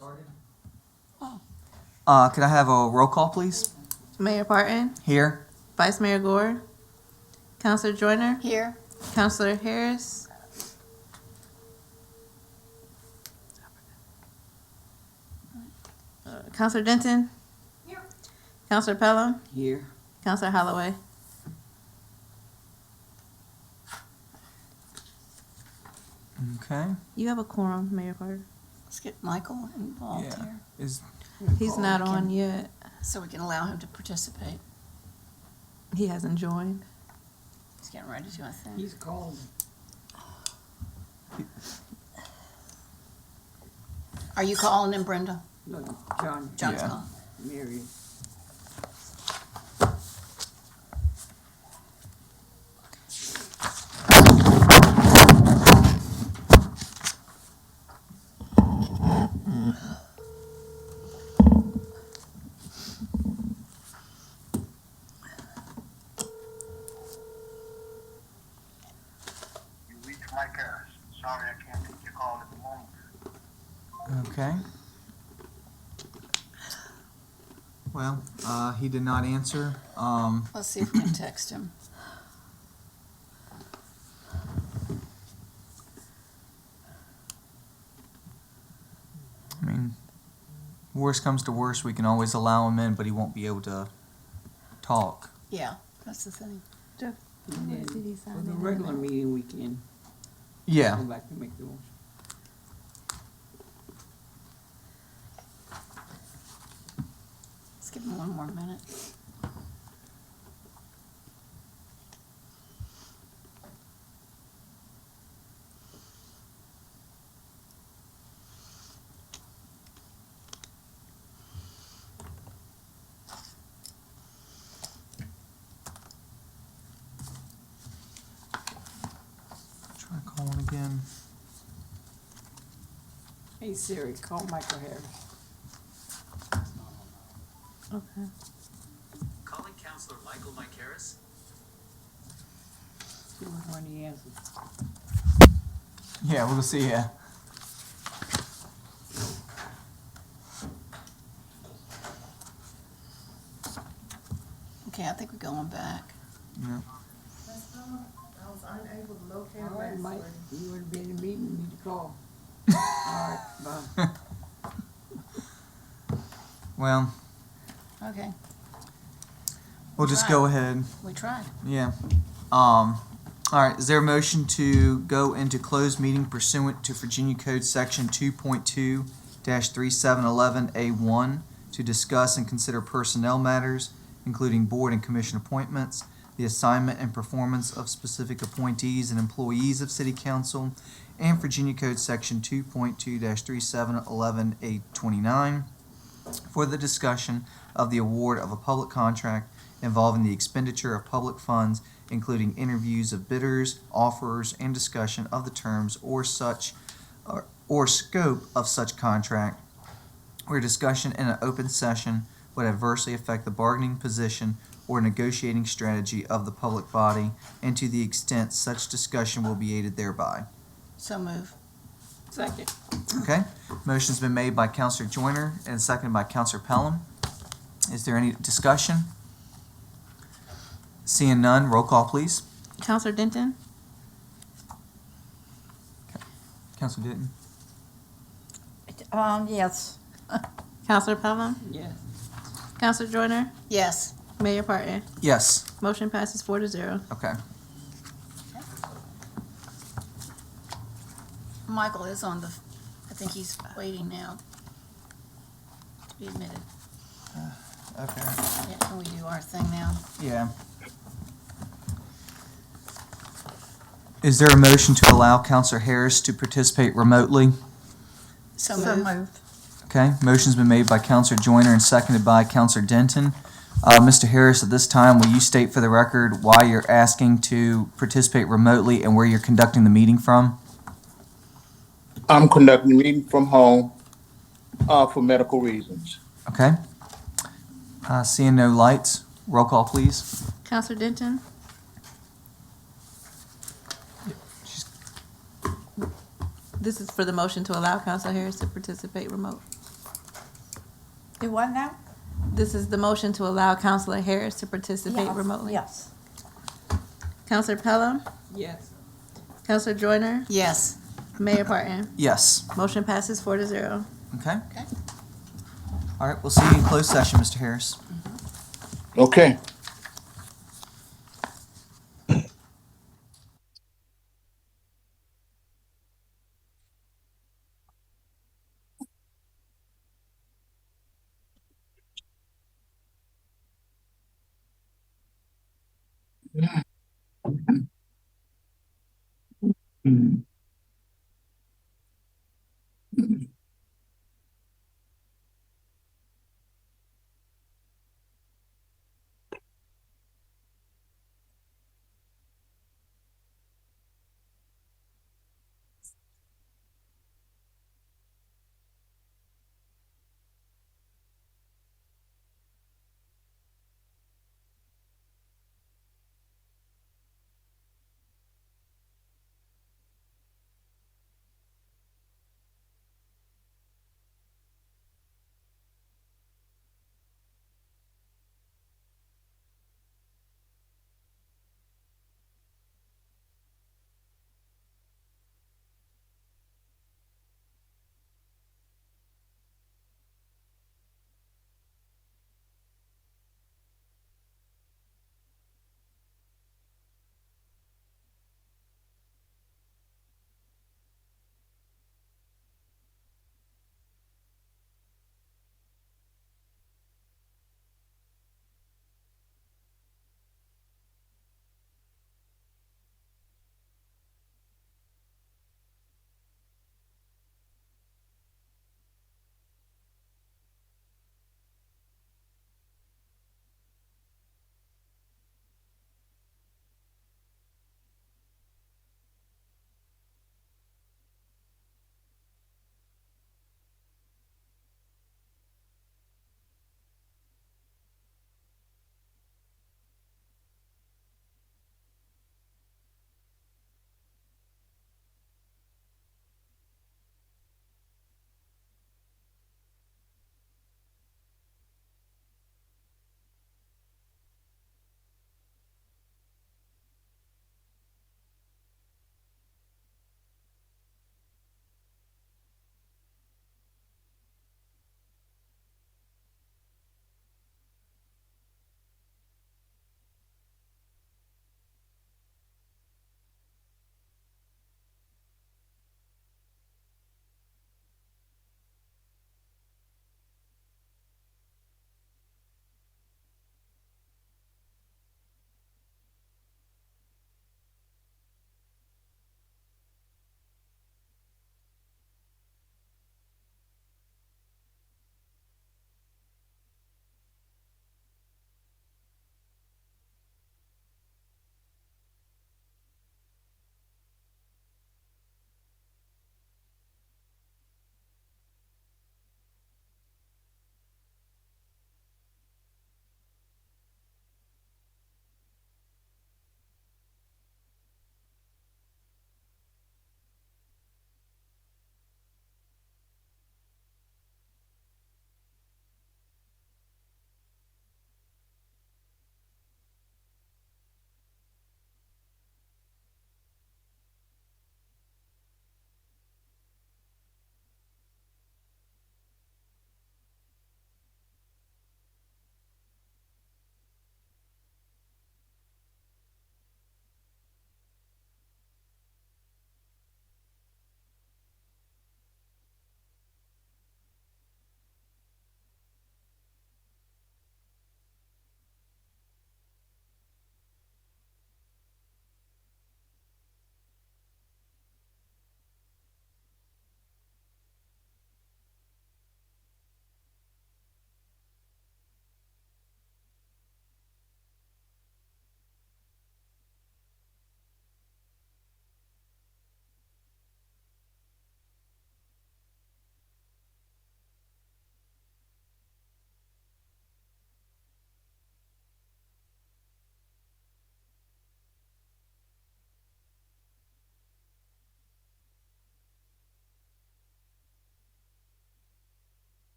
Could I have a roll call, please? Mayor Parton, Here. Vice Mayor Gore, Counselor Joyner, Here. Counselor Harris, Counselor Denton, Counselor Pelham, Here. Counselor Holloway. Okay. You have a quorum, Mayor Parton. Let's get Michael involved Yeah. here Is He's not on yet. so we can allow him to participate. He hasn't joined. He's getting ready to, I think. He's called. Are you calling him, Brenda? No, John. John's Yeah. calling. Mary. You reached Mike Harris. Sorry, I can't take your call at the moment. okay. Well, he did not answer. Let's see if we can text him. I mean, worst comes to worst, we can always allow him in, but he won't be able to talk. Yeah, that's the thing. And then Did he sign for the in? regular meeting, we can Yeah. go back and make the motion. Let's give him one more minute. Try calling again. Hey Siri, call Michael Harris. Okay. Calling Counselor Michael Mike Harris. See which one he answers. Yeah, we'll see ya. Okay, I think we're going back. Yeah. I was unable to locate All right, Mike, you want to be in the meeting, you need to call. All right, bye. Well, Okay, we'll just go ahead. we tried. Yeah. All right, is there a motion to go into closed meeting pursuant to Virginia Code Section 2.2-3711A1 to discuss and consider personnel matters, including board and commission appointments, the assignment and performance of specific appointees and employees of City Council, and Virginia Code Section 2.2-3711A29 for the discussion of the award of a public contract involving the expenditure of public funds, including interviews of bidders, offerers, and discussion of the terms or scope of such contract, where discussion in an open session would adversely affect the bargaining position or negotiating strategy of the public body, and to the extent such discussion will be aided thereby. So move. Second. Okay? Motion's been made by Counselor Joyner and seconded by Counselor Pelham. Is there any discussion? Seeing none, roll call, please. Counselor Denton, Counselor Denton? Yes. Counselor Pelham, Yes. Counselor Joyner, Yes. Mayor Parton. Yes. Motion passes 4-0. Okay. Michael is on the, I think he's waiting now to be admitted. Okay. Yeah, can we do our thing now? Yeah. Is there a motion to allow Counselor Harris to participate remotely? So move. Okay, motion's been made by Counselor Joyner and seconded by Counselor Denton. Mr. Harris, at this time, will you state for the record why you're asking to participate remotely and where you're conducting the meeting from? I'm conducting the meeting from home for medical reasons. Okay. Seeing no lights, roll call, please. Counselor Denton, this is for the motion to allow Counselor Harris to participate remote. Do what now? This is the motion to allow Counselor Harris to participate Yes, remotely. Yes. Counselor Pelham, Yes. Counselor Joyner, Yes. Mayor Parton. Yes. Motion passes 4-0. Okay. Okay. All right, we'll see you in closed session, Mr. Harris. Okay.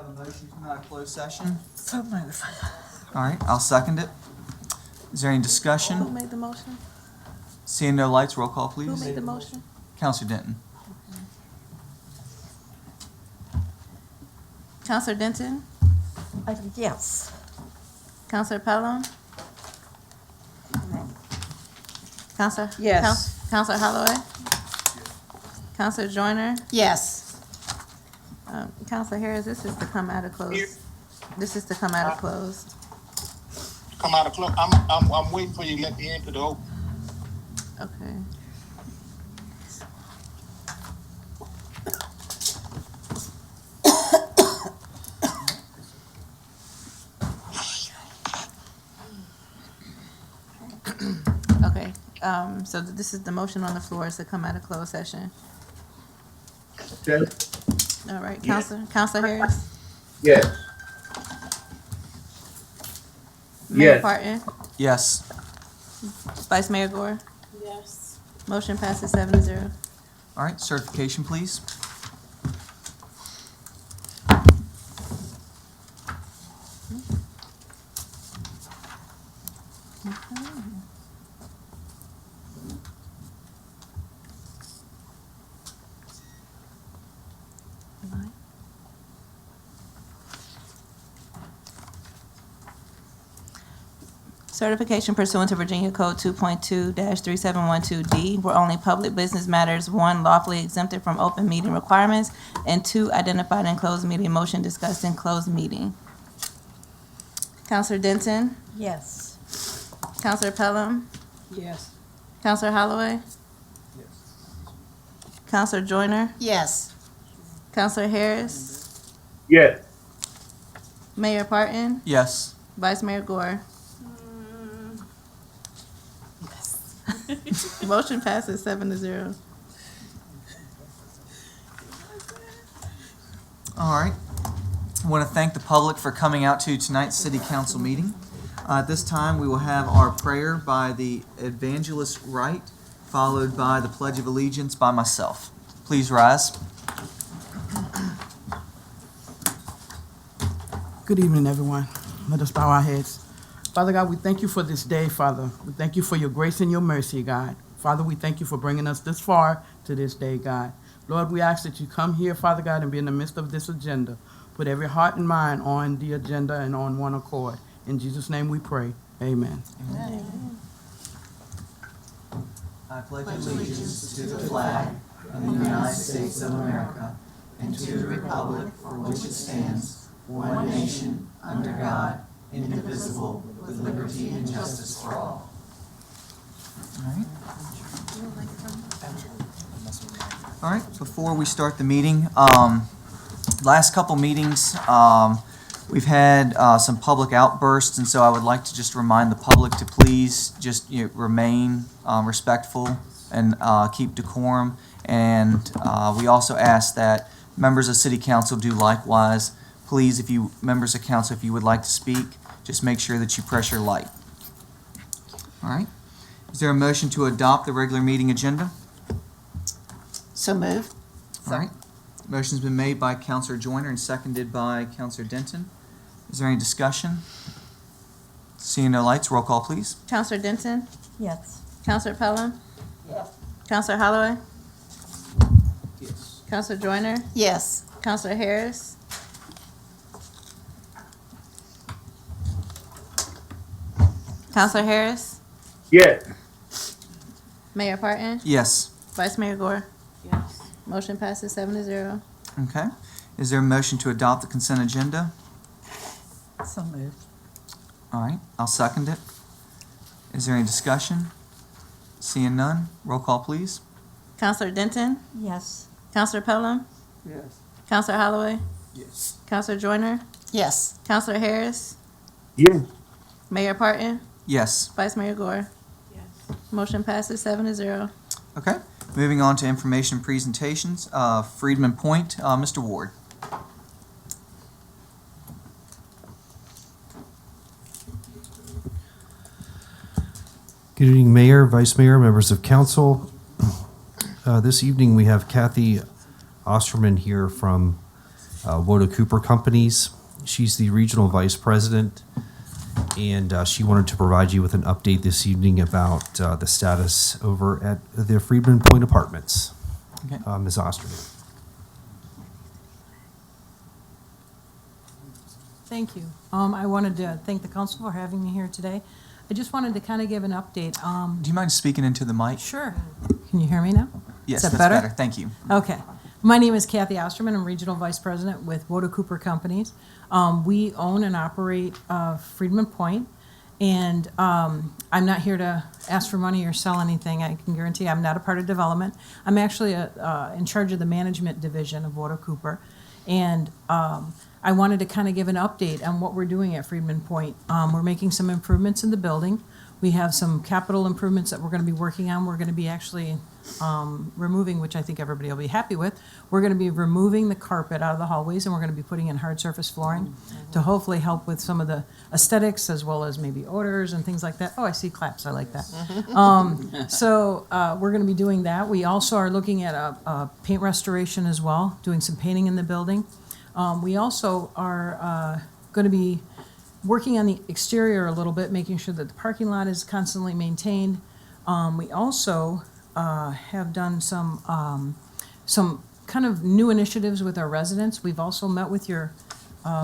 have a motion to come out of closed session? So moved. All right, I'll second it. Is there any Who discussion? made the motion? Seeing no lights, roll call, Who please. made the motion? Counselor Denton. Counselor Denton? Yes. Counselor Pelham? Counselor? Yes. Counselor Holloway? Counselor Joyner? Yes. Counselor Harris, this is to come out of Here. closed. This is to come out of closed. Come out of close. I'm waiting for you to let me into the open. Okay. Okay, so this is the motion on the floor is to come out of closed session. Okay. All right, Yes. Counselor Harris? Yes. Mayor Yes. Parton? Yes. Vice Mayor Gore? Yes. Motion passes 7-0. All right, certification, please. Certification pursuant to Virginia Code 2.2-3712D, where only public business matters, 1, lawfully exempted from open meeting requirements, and 2, identified in closed meeting, motion discussed in closed meeting. Counselor Denton? Yes. Counselor Pelham? Yes. Counselor Holloway? Counselor Joyner? Yes. Counselor Harris? Yes. Mayor Parton? Yes. Vice Mayor Gore? Motion passes 7-0. All right. I want to thank the public for coming out to tonight's city council meeting. At this time, we will have our prayer by the evangelist Wright, followed by the Pledge of Allegiance by myself. Please rise. Good evening, everyone. Let us bow our heads. Father God, we thank you for this day, Father. We thank you for your grace and your mercy, God. Father, we thank you for bringing us this far to this day, God. Lord, we ask that you come here, Father God, and be in the midst of this agenda. Put every heart and mind on the agenda and on one accord. In Jesus' name we pray. Amen. I pledge allegiance to the flag of the United States of America and to the republic for which it stands, one nation, under God, indivisible, with liberty and justice for all. All right, before we start the meeting, last couple meetings, we've had some public outbursts, and so I would like to just remind the public to please just remain respectful and keep decorum. And we also ask that members of City Council do likewise. Please, members of council, if you would like to speak, just make sure that you press your light. All right. Is there a motion to adopt the regular meeting agenda? So moved. All right. Motion's been made by Counselor Joyner and seconded by Counselor Denton. Is there any discussion? Seeing no lights, roll call, please. Counselor Denton? Yes. Counselor Pelham? Counselor Holloway? Yes. Counselor Joyner? Yes. Counselor Harris? Counselor Harris? Yes. Mayor Parton? Yes. Vice Mayor Gore? Yes. Motion passes 7-0. Okay. Is there a motion to adopt the consent agenda? So moved. All right. I'll second it. Is there any discussion? Seeing none, roll call, please. Counselor Denton? Yes. Counselor Pelham? Yes. Counselor Holloway? Yes. Counselor Joyner? Yes. Counselor Harris? Yes. Mayor Parton? Yes. Vice Mayor Gore? Yes. Motion passes 7-0. Okay. Moving on to information presentations. Freedman Point, Mr. Ward. Good evening, Mayor, Vice Mayor, members of council. This evening, we have Kathy Osterman here from Woda Cooper Companies. She's the regional vice president, and she wanted to provide you with an update this evening about the status over at the Freedman Point Apartments. Okay. Ms. Osterman. Thank you. I wanted to thank the council for having me here today. I just wanted to kind of give an update. Do you mind speaking into the mic? Sure. Can you hear me now? Yes, Is that that's better? better. Thank you. Okay. My name is Kathy Osterman. I'm Regional Vice President with Woda Cooper Companies. We own and operate Freedman Point, and I'm not here to ask for money or sell anything. I can guarantee I'm not a part of development. I'm actually in charge of the management division of Woda Cooper, and I wanted to kind of give an update on what we're doing at Freedman Point. We're making some improvements in the building. We have some capital improvements that we're going to be working on. We're going to be actually removing, which I think everybody will be happy with. We're going to be removing the carpet out of the hallways, and we're going to be putting in hard surface flooring to hopefully help with some of the aesthetics as well as maybe odors and things like that. Oh, I see claps. I like that. So we're going to be doing that. We also are looking at a paint restoration as well, doing some painting in the building. We also are going to be working on the exterior a little bit, making sure that the parking lot is constantly maintained. We also have done some kind of new initiatives with our residents. We've also met with your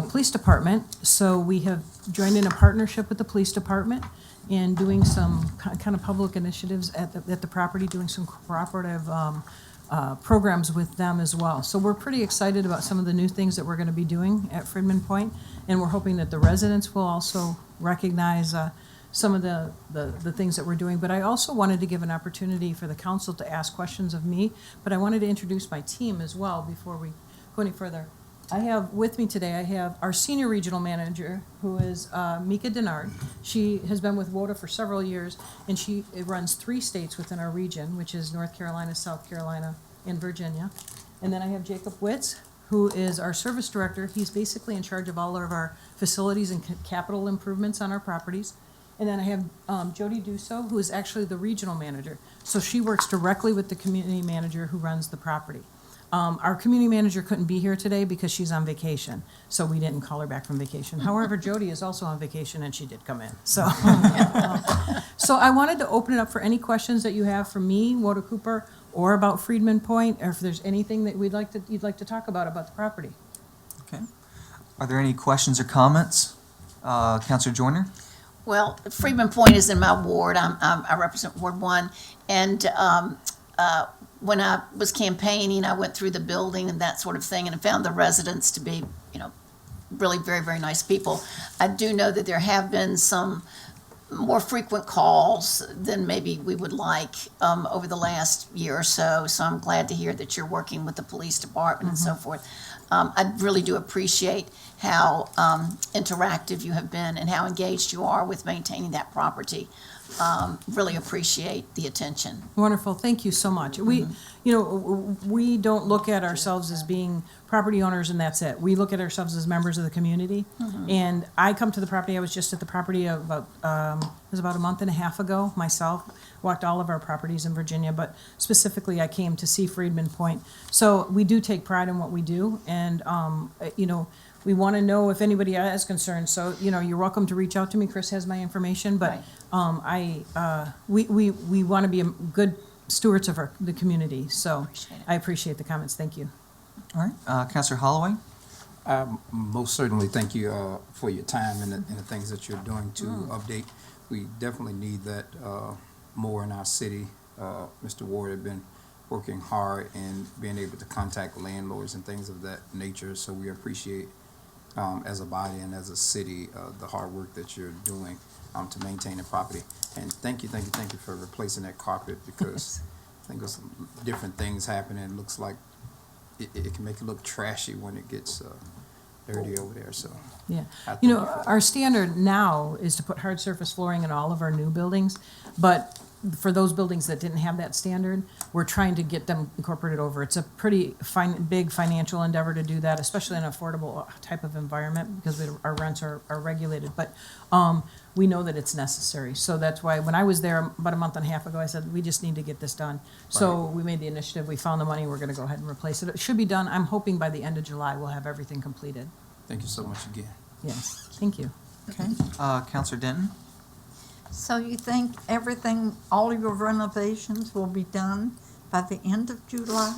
police department, so we have joined in a partnership with the police department and doing some kind of public initiatives at the property, doing some cooperative programs with them as well. So we're pretty excited about some of the new things that we're going to be doing at Freedman Point, and we're hoping that the residents will also recognize some of the things that we're doing. But I also wanted to give an opportunity for the council to ask questions of me, but I wanted to introduce my team as well before we go any further. I have with me today, I have our senior regional manager, who is Mika Denard. She has been with WODA for several years, and she runs 3 states within our region, which is North Carolina, South Carolina, and Virginia. And then I have Jacob Witz, who is our service director. He's basically in charge of all of our facilities and capital improvements on our properties. And then I have Jody Dusso, who is actually the regional manager. So she works directly with the community manager who runs the property. Our community manager couldn't be here today because she's on vacation, so we didn't call her back from vacation. However, Jody is also on vacation, and she did come in. So, so I wanted to open it up for any questions that you have for me, Woda Cooper, or about Freedman Point, or if there's anything that you'd like to talk about the property. Okay. Are there any questions or comments? Councilor Joyner? Well, Freedman Point is in my ward. I represent Ward 1, and when I was campaigning, I went through the building and that sort of thing, and I found the residents to be, really very, very nice people. I do know that there have been some more frequent calls than maybe we would like over the last year or so. So I'm glad to hear that you're working with the police department and so forth. I really do appreciate how interactive you have been and how engaged you are with maintaining that property. Really appreciate the attention. Wonderful, thank you so much. We don't look at ourselves as being property owners and that's it. We look at ourselves as members of the community. And I come to the property, I was just at the property it was about a month and a half ago myself. Walked all of our properties in Virginia, but specifically I came to see Freedman Point. So we do take pride in what we do, and we want to know if anybody has concerns. So you're welcome to reach out to me. Chris has my information, but we want to be good stewards of the community. So I appreciate the comments. Thank you. All right. Councilor Holloway? Most certainly, thank you for your time and the things that you're doing to update. We definitely need that more in our city. Mr. Ward had been working hard and being able to contact landlords and things of that nature. So we appreciate, as a body and as a city, the hard work that you're doing to maintain the property. And thank you for replacing that carpet, because I think there's some different things happening. It looks like it can make it look trashy when it gets dirty over there. So Yeah, I thank you for that. our standard now is to put hard surface flooring in all of our new buildings, but for those buildings that didn't have that standard, we're trying to get them incorporated over. It's a pretty big financial endeavor to do that, especially in an affordable type of environment, because our rents are regulated. But we know that it's necessary. So that's why when I was there about a month and a half ago, I said, we just need to get this done. So we made the initiative, we found the money, we're gonna go ahead and replace it. It should be done, I'm hoping by the end of July, we'll have everything completed. Thank you so much again. Yes, thank you. Okay. Counselor Denton? So you think everything, all your renovations will be done by the end of July?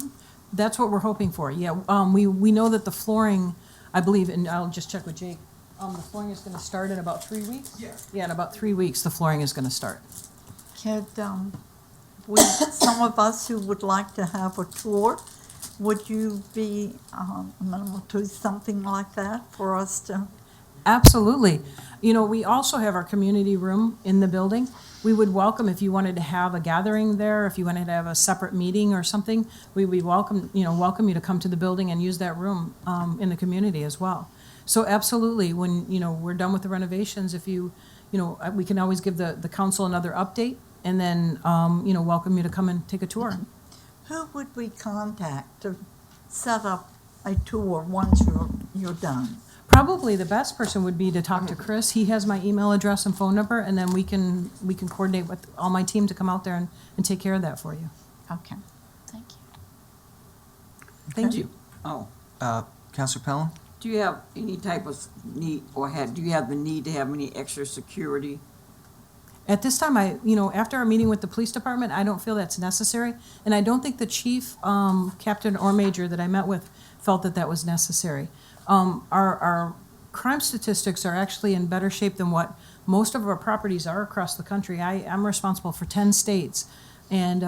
That's what we're hoping for, yeah. We know that the flooring, I believe, and I'll just check with Jake, the flooring is gonna start in about 3 weeks? Yeah. Yeah, in about 3 weeks, the flooring is gonna start. Could, some of us who would like to have a tour, would you be amenable to something like that for us to? Absolutely. You know, we also have our community room in the building. We would welcome, if you wanted to have a gathering there, if you wanted to have a separate meeting or something, we welcome you to come to the building and use that room in the community as well. So absolutely, when, we're done with the renovations, if we can always give the council another update and then, welcome you to come and take a tour. Who would we contact to set up a tour once you're done? Probably the best person would be to talk to Chris. He has my email address and phone number, and then we can coordinate with all my team to come out there and take care of that for you. Okay. Thank you. Thank you. Oh, Counselor Pellin? do you have any type of need, or do you have the need to have any extra security? At this time, after our meeting with the police department, I don't feel that's necessary, and I don't think the chief, captain or major that I met with felt that was necessary. Our crime statistics are actually in better shape than what most of our properties are across the country. I'm responsible for 10 states, and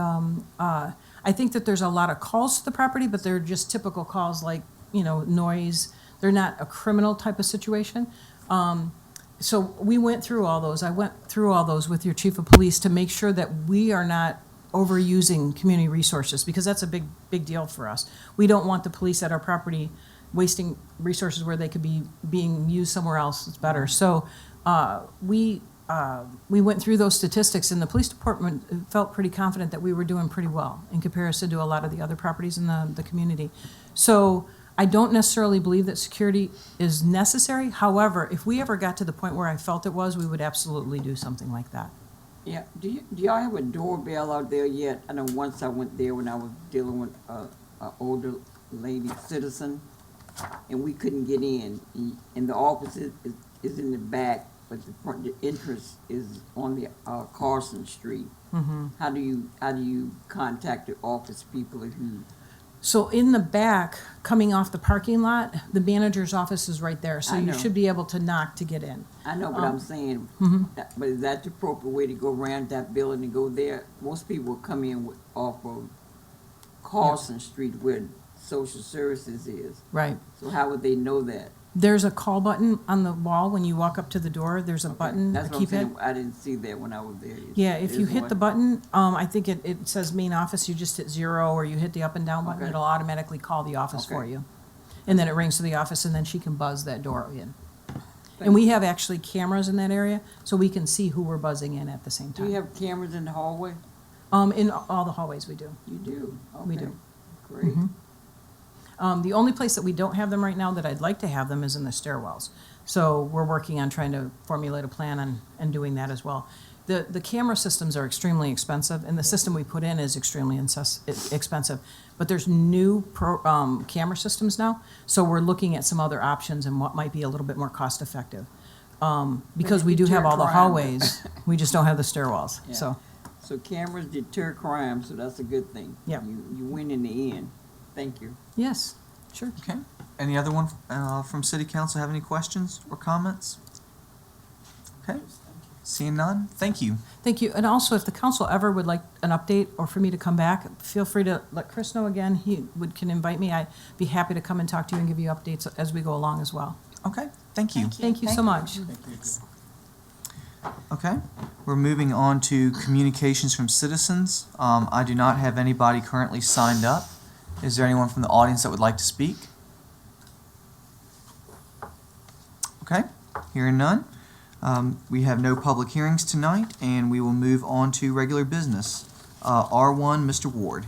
I think that there's a lot of calls to the property, but they're just typical calls like, noise. They're not a criminal type of situation. So we went through all those. I went through all those with your chief of police to make sure that we are not overusing community resources, because that's a big deal for us. We don't want the police at our property wasting resources where they could be being used somewhere else. It's better. So we went through those statistics, and the police department felt pretty confident that we were doing pretty well in comparison to a lot of the other properties in the community. So I don't necessarily believe that security is necessary. However, if we ever got to the point where I felt it was, we would absolutely do something like that. Yeah, do y'all have a doorbell out there yet? I know once I went there when I was dealing with a older lady citizen, and we couldn't get in, and the office is in the back, but the entrance is on the Carson Street. Mm-hmm. How do you contact the office people if you? So in the back, coming off the parking lot, the manager's office is right there, so I you know. should be able to knock to get in. I know, but I'm saying, Mhm. but is that the appropriate way to go around that building and go there? Most people come in off of Carson Street where social services is. Right. So how would they know that? There's a call button on the wall when you walk up to the door. There's a button, a That's what I'm keypad. saying. I didn't see that when I was there. Yeah, if you Is hit the one. button, I think it says main office, you just hit 0, or you hit the up and down button, Okay. it'll automatically call the office for Okay. you. And then it rings to the office, and then she can buzz that door in. And we have actually cameras in that area, so we can see who we're buzzing in at the same Do you time. have cameras in the hallway? In all the hallways we do. You do? We Okay. do. Great. Mhm. The only place that we don't have them right now that I'd like to have them is in the stairwells. So we're working on trying to formulate a plan and doing that as well. The camera systems are extremely expensive, and the system we put in is extremely expensive. But there's new camera systems now, so we're looking at some other options and what might be a little bit more cost effective. Because we do have all the crime. hallways, we just don't have the stairwells, Yeah. so. So cameras deter crime, so that's a good thing. Yeah. You win in the end. Thank you. Yes, sure. Okay. Any other one from City Council have any questions or comments? Okay. Seeing none, thank you. Thank you. And also, if the council ever would like an update or for me to come back, feel free to let Chris know again. He can invite me. I'd be happy to come and talk to you and give you updates as we go along as well. Okay, thank you. Thank you so much. Okay, we're moving on to communications from citizens. I do not have anybody currently signed up. Is there anyone from the audience that would like to speak? Okay, hearing none. We have no public hearings tonight, and we will move on to regular business. R1, Mr. Ward.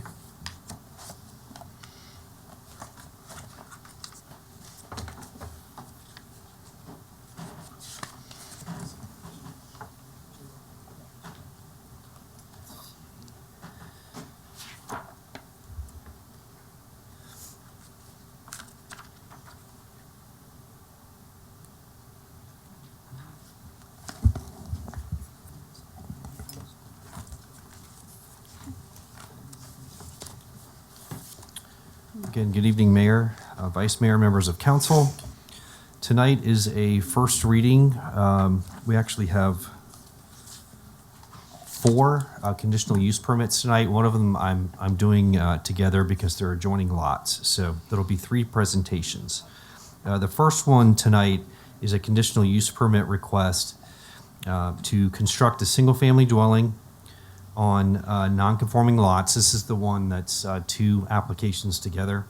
Again, good evening, Mayor, Vice Mayor, members of council. Tonight is a first reading. We actually have 4 conditional use permits tonight. One of them I'm doing together because they're adjoining lots. So there'll be 3 presentations. The first one tonight is a conditional use permit request to construct a single-family dwelling on non-conforming lots. This is the one that's 2 applications together.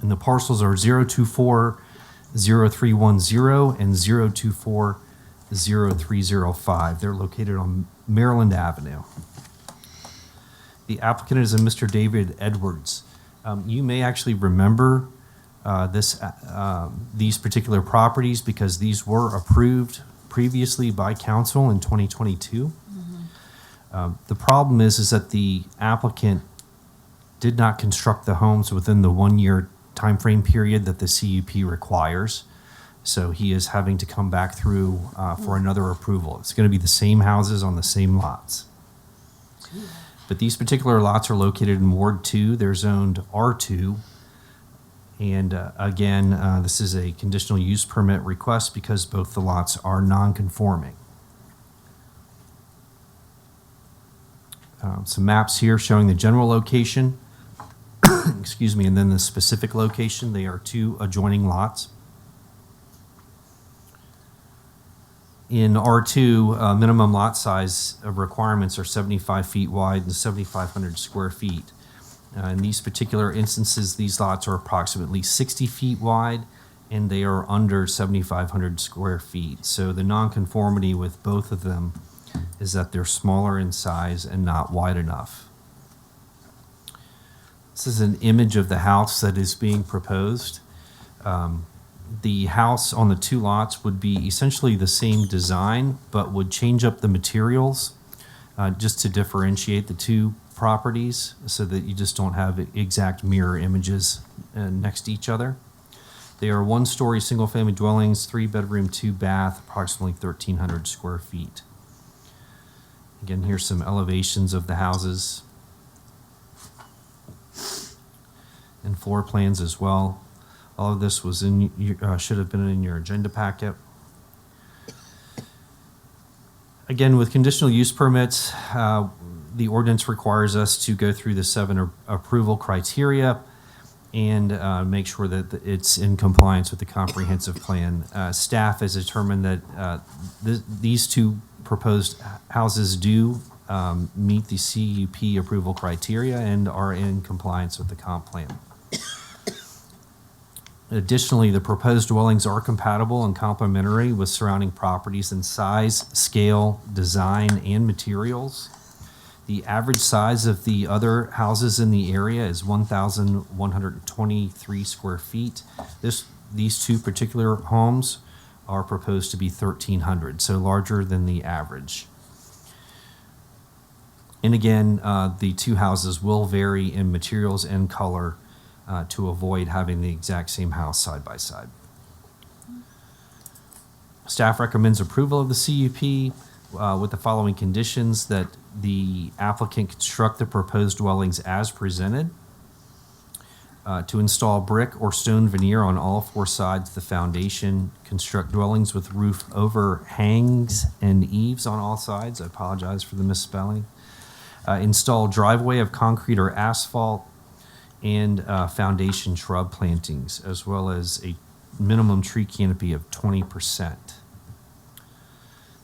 And the parcels are 0240310 and 0240305. They're located on Maryland Avenue. The applicant is a Mr. David Edwards. You may actually remember these particular properties because these were approved previously by council in 2022. The problem is that the applicant did not construct the homes within the 1-year timeframe period that the CUP requires. So he is having to come back through for another approval. It's going to be the same houses on the same lots. But these particular lots are located in Ward 2. They're zoned R2. And again, this is a conditional use permit request because both the lots are non-conforming. Some maps here showing the general location, excuse me, and then the specific location. They are 2 adjoining lots. In R2, minimum lot size of requirements are 75 feet wide and 7,500 square feet. In these particular instances, these lots are approximately 60 feet wide and they are under 7,500 square feet. So the nonconformity with both of them is that they're smaller in size and not wide enough. This is an image of the house that is being proposed. The house on the 2 lots would be essentially the same design, but would change up the materials just to differentiate the 2 properties so that you just don't have exact mirror images next to each other. They are 1-story single-family dwellings, 3-bedroom, 2-bath, approximately 1,300 square feet. Again, here's some elevations of the houses and floor plans as well. All of this was in should have been in your agenda packet. Again, with conditional use permits, the ordinance requires us to go through the 7 approval criteria and make sure that it's in compliance with the comprehensive plan. Staff has determined that these 2 proposed houses do meet the CUP approval criteria and are in compliance with the comp plan. Additionally, the proposed dwellings are compatible and complementary with surrounding properties in size, scale, design, and materials. The average size of the other houses in the area is 1,123 square feet. These 2 particular homes are proposed to be 1,300, so larger than the average. And again, the 2 houses will vary in materials and color to avoid having the exact same house side by side. Staff recommends approval of the CUP with the following conditions: that the applicant construct the proposed dwellings as presented, to install brick or stone veneer on all 4 sides of the foundation, construct dwellings with roof overhangs and eaves on all sides. I apologize for the misspelling. Install driveway of concrete or asphalt, and foundation shrub plantings, as well as a minimum tree canopy of 20%.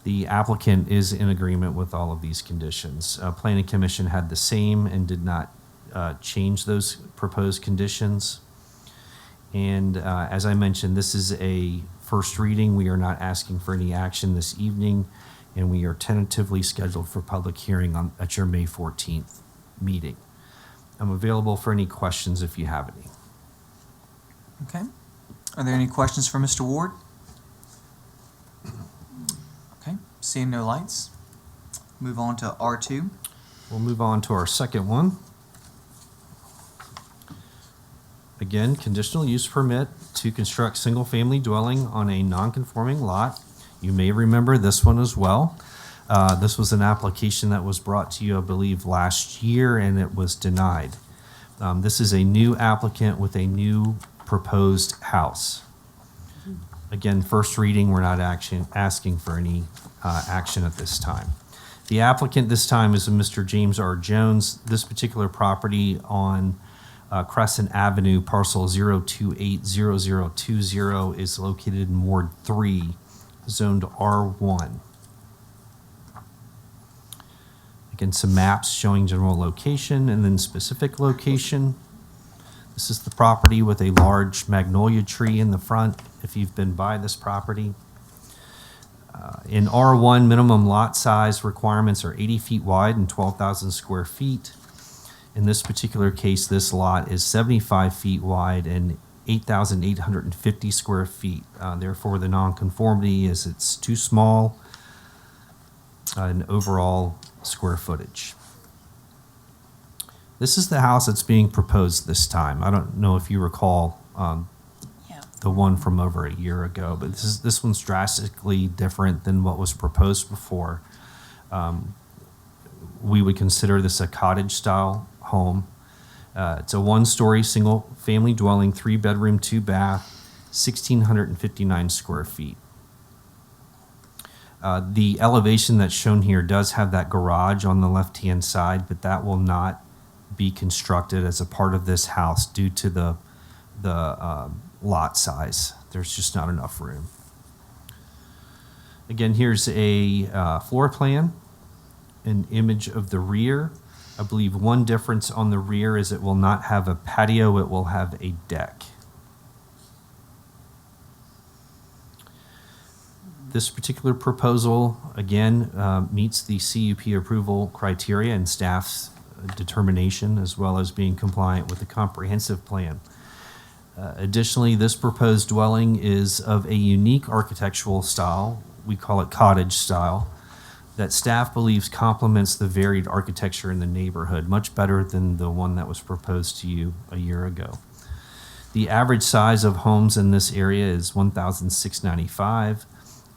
The applicant is in agreement with all of these conditions. Planning Commission had the same and did not change those proposed conditions. And as I mentioned, this is a first reading. We are not asking for any action this evening, and we are tentatively scheduled for public hearing at your May 14th meeting. I'm available for any questions if you have any. Okay. Are there any questions for Mr. Ward? Okay, seeing no lights, move on to R2. We'll move on to our second one. Again, conditional use permit to construct single-family dwelling on a non-conforming lot. You may remember this one as well. This was an application that was brought to you, I believe, last year, and it was denied. This is a new applicant with a new proposed house. Again, first reading, we're not asking for any action at this time. The applicant this time is a Mr. James R. Jones. This particular property on Crescent Avenue, parcel 0280020, is located in Ward 3, zoned R1. Again, some maps showing general location and then specific location. This is the property with a large magnolia tree in the front, if you've been by this property. In R1, minimum lot size requirements are 80 feet wide and 12,000 square feet. In this particular case, this lot is 75 feet wide and 8,850 square feet. Therefore, the nonconformity is it's too small in overall square footage. This is the house that's being proposed this time. I don't know if you recall the one from over a year ago, but this one's drastically different than what was proposed before. We would consider this a cottage-style home. It's a one-story single-family dwelling, 3-bedroom, 2-bath, 1,659 square feet. The elevation that's shown here does have that garage on the left-hand side, but that will not be constructed as a part of this house due to the lot size. There's just not enough room. Again, here's a floor plan, an image of the rear. I believe one difference on the rear is it will not have a patio, it will have a deck. This particular proposal, again, meets the CUP approval criteria and staff's determination, as well as being compliant with the comprehensive plan. Additionally, this proposed dwelling is of a unique architectural style, we call it cottage style, that staff believes complements the varied architecture in the neighborhood much better than the one that was proposed to you a year ago. The average size of homes in this area is 1,695.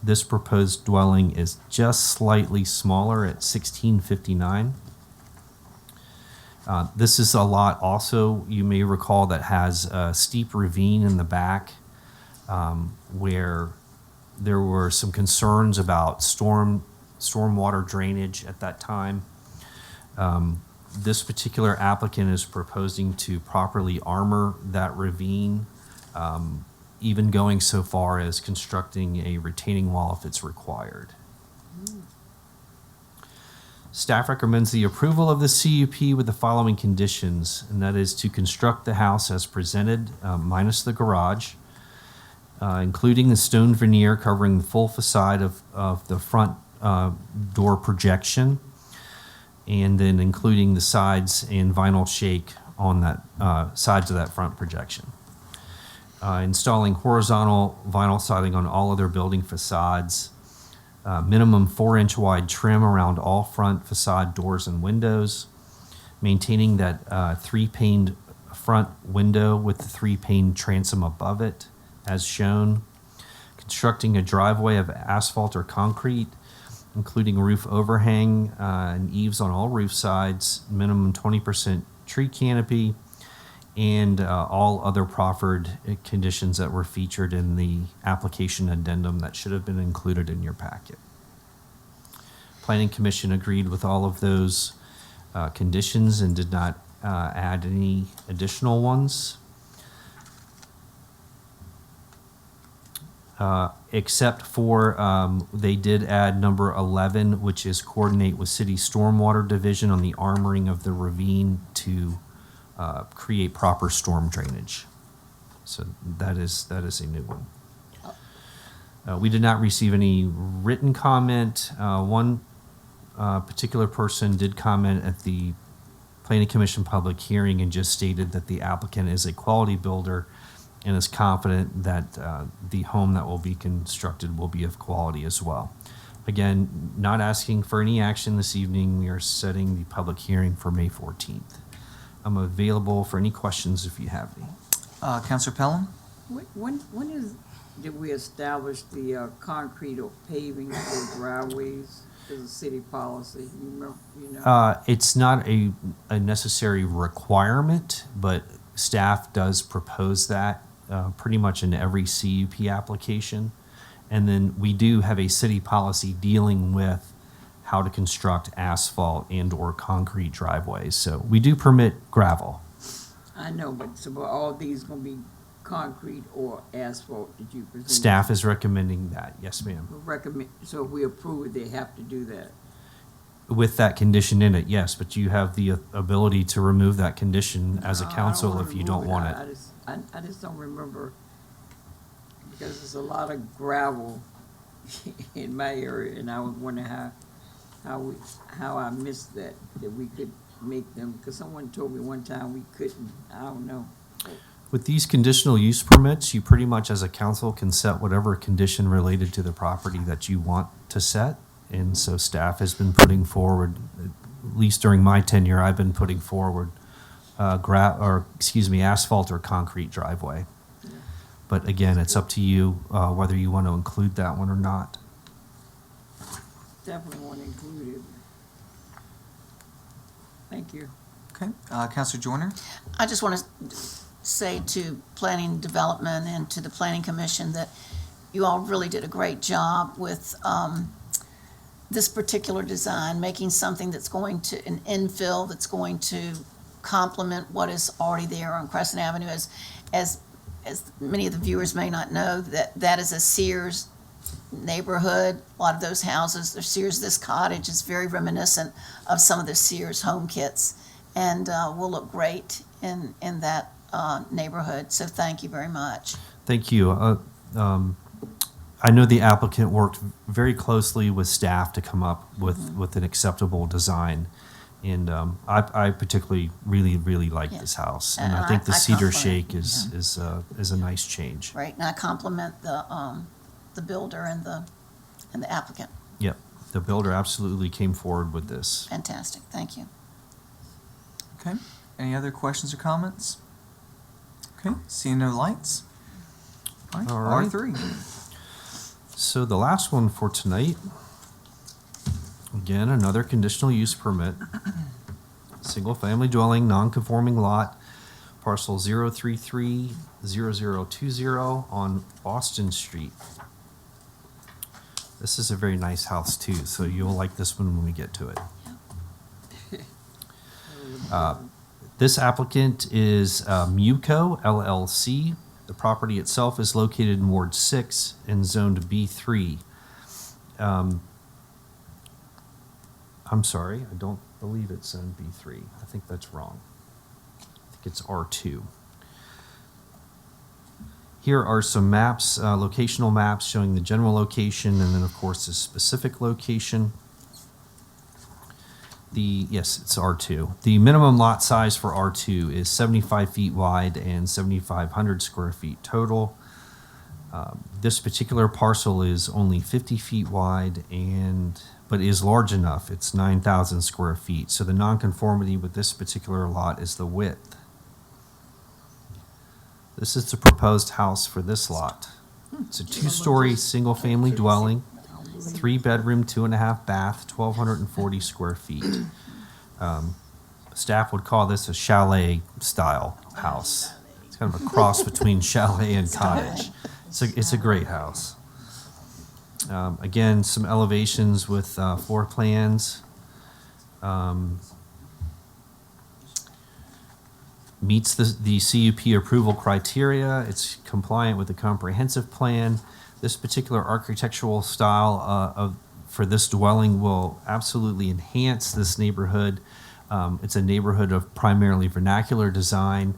This proposed dwelling is just slightly smaller at 1,659. This is a lot also, you may recall, that has a steep ravine in the back where there were some concerns about stormwater drainage at that time. This particular applicant is proposing to properly armor that ravine, even going so far as constructing a retaining wall if it's required. Staff recommends the approval of the CUP with the following conditions, and that is to construct the house as presented, minus the garage, including the stone veneer covering the full facade of the front door projection, and then including the sides and vinyl shake on that sides of that front projection. Installing horizontal vinyl siding on all other building facades, minimum 4-inch wide trim around all front facade doors and windows, maintaining that 3-paned front window with the 3-pane transom above it as shown, constructing a driveway of asphalt or concrete, including roof overhang and eaves on all roof sides, minimum 20% tree canopy, and all other proffered conditions that were featured in the application addendum that should have been included in your packet. Planning Commission agreed with all of those conditions and did not add any additional ones. Except for they did add number 11, which is coordinate with City Stormwater Division on the armoring of the ravine to create proper storm drainage. So that is a new one. We did not receive any written comment. One particular person did comment at the Planning Commission public hearing and just stated that the applicant is a quality builder and is confident that the home that will be constructed will be of quality as well. Again, not asking for any action this evening. We are setting the public hearing for May 14th. I'm available for any questions if you have any. Counselor Pelham? Did we establish the concrete or paving for driveways as a city policy? You remember, you know? It's not a necessary requirement, but staff does propose that pretty much in every CUP application. And then we do have a city policy dealing with how to construct asphalt and/or concrete driveways. So we do permit gravel. I know, but all these gonna be concrete or asphalt that you present? Staff is recommending that. Yes, ma'am. So if we approve it, they have to do that? With that condition in it, yes, but you have the ability to remove that condition as a No, I council wanna if you don't remove want I it. I just don't remember, because there's a lot of gravel in my area, and I was wondering how I missed that we could make them, because someone told me one time we couldn't, I don't know. With these conditional use permits, you pretty much as a council can set whatever condition related to the property that you want to set. And so staff has been putting forward, at least during my tenure, I've been putting forward asphalt or concrete driveway. But again, it's up to you whether you want to include that one or not. Definitely want to include it. Thank you. Okay. Counselor Joyner? I just want to say to Planning and Development and to the Planning Commission that you all really did a great job with this particular design, making something that's going to, an infill that's going to complement what is already there on Crescent Avenue. As many of the viewers may not know, that is a Sears neighborhood. A lot of those houses, they're Sears. This cottage is very reminiscent of some of the Sears home kits, and will look great in that neighborhood. So thank you very much. Thank you. I know the applicant worked very closely with staff to come up with an acceptable design. And I particularly really like this house. And I think the I cedar compliment- shake is a nice change. Right, and I compliment the builder and the applicant. Yep. The builder absolutely came forward with this. Fantastic, thank you. Okay. Any other questions or comments? Okay. Seeing no lights? All All right. right. R3. So the last one for tonight, again, another conditional use permit. Single-family dwelling, non-conforming lot, parcel 0330020 on Boston Street. This is a very nice house too, so you'll like this one when we get to it. This applicant is Muco LLC. The property itself is located in Ward 6 and zoned B3. I'm sorry, I don't believe it's zoned B3. I think that's wrong. I think it's R2. Here are some maps, locational maps showing the general location and then of course the specific location. Yes, it's R2. The minimum lot size for R2 is 75 feet wide and 7,500 square feet total. This particular parcel is only 50 feet wide but is large enough. It's 9,000 square feet. So the nonconformity with this particular lot is the width. This is the proposed house for this lot. It's a two-story single-family dwelling, 3-bedroom, 2.5 bath, 1,240 square feet. Staff would call this a chalet-style house. It's kind of a cross between chalet and cottage. It's a great house. Again, some elevations with floor plans. Meets the CUP approval criteria. It's compliant with the comprehensive plan. This particular architectural style for this dwelling will absolutely enhance this neighborhood. It's a neighborhood of primarily vernacular design.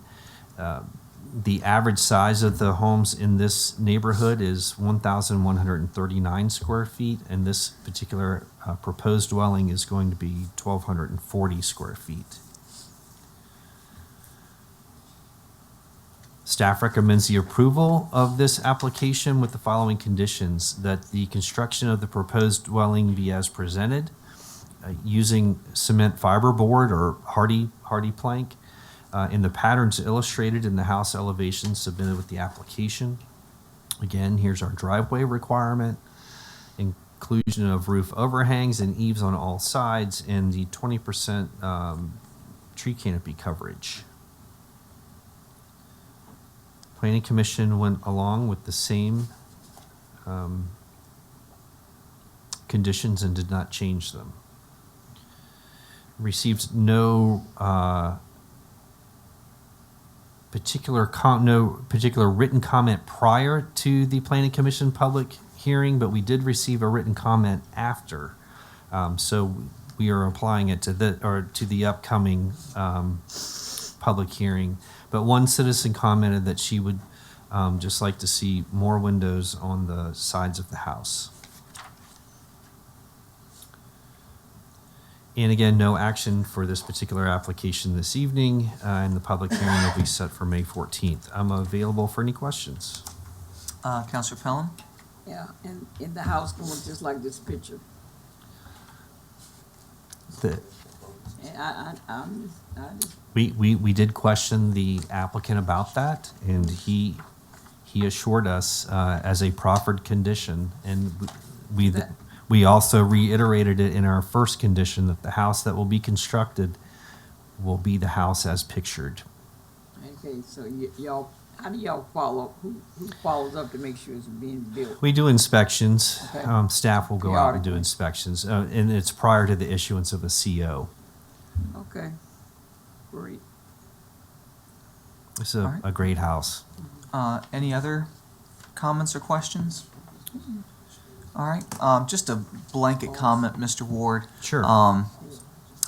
The average size of the homes in this neighborhood is 1,139 square feet, and this particular proposed dwelling is going to be 1,240 square feet. Staff recommends the approval of this application with the following conditions: that the construction of the proposed dwelling be as presented, using cement fiber board or hardy plank, in the patterns illustrated in the house elevation submitted with the application. Again, here's our driveway requirement, inclusion of roof overhangs and eaves on all sides, and the 20% tree canopy coverage. Planning Commission went along with the same conditions and did not change them. Received no particular written comment prior to the Planning Commission public hearing, but we did receive a written comment after. So we are applying it to the upcoming public hearing. But one citizen commented that she would just like to see more windows on the sides of the house. And again, no action for this particular application this evening, and the public hearing will be set for May 14th. I'm available for any questions. Counselor Pellin? Yeah, and the house going just like this picture. The- And I just We did question the applicant about that, and he assured us as a proffered condition, and we also reiterated it in our first condition that the house that will be constructed will be the house as pictured. okay, so y'all, how do y'all follow, who follows up to make sure it's being built? We do inspections. Okay. Staff will go out and do Periodically. inspections, and it's prior to the issuance of a CO. Okay, great. It's All right. a great house. Any other comments or questions? All right, just a blanket comment, Mr. Ward. Sure.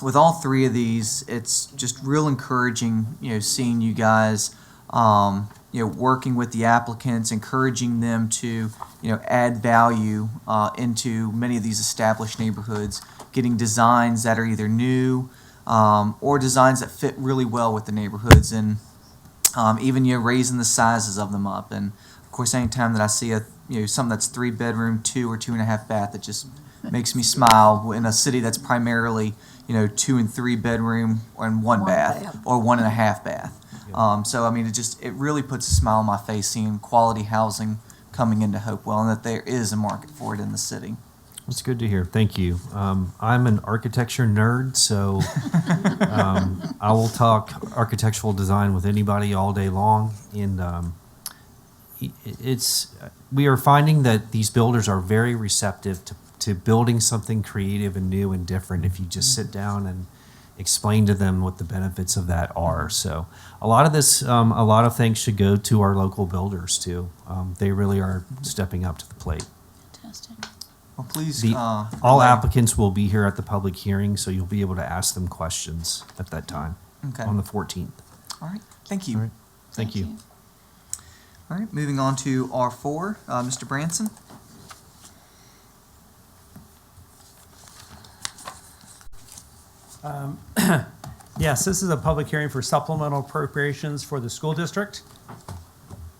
With all three of these, it's just real encouraging, seeing you guys, working with the applicants, encouraging them to, add value into many of these established neighborhoods, getting designs that are either new or designs that fit really well with the neighborhoods, and even raising the sizes of them up. And of course, anytime that I see something that's 3-bedroom, 2 or 2.5 bath, it just makes me smile in a city that's primarily 2 and 3 bedroom and 1 bath or 1.5 bath. So I mean, it really puts a smile on my face seeing quality housing coming into Hopewell, and that there is a market for it in the city. It's good to hear. Thank you. I'm an architecture nerd, so I will talk architectural design with anybody all day long. And we are finding that these builders are very receptive to building something creative and new and different if you just sit down and explain to them what the benefits of that are. So a lot of things should go to our local builders too. They really are stepping up to the plate. Fantastic. Well, please. All applicants will be here at the public hearing, so you'll be able to ask them questions at that time Okay. on the 14th. All right. Thank you. All right. Thank you. All right. Moving on to R4, Mr. Branson. Yes, this is a public hearing for supplemental appropriations for the school district.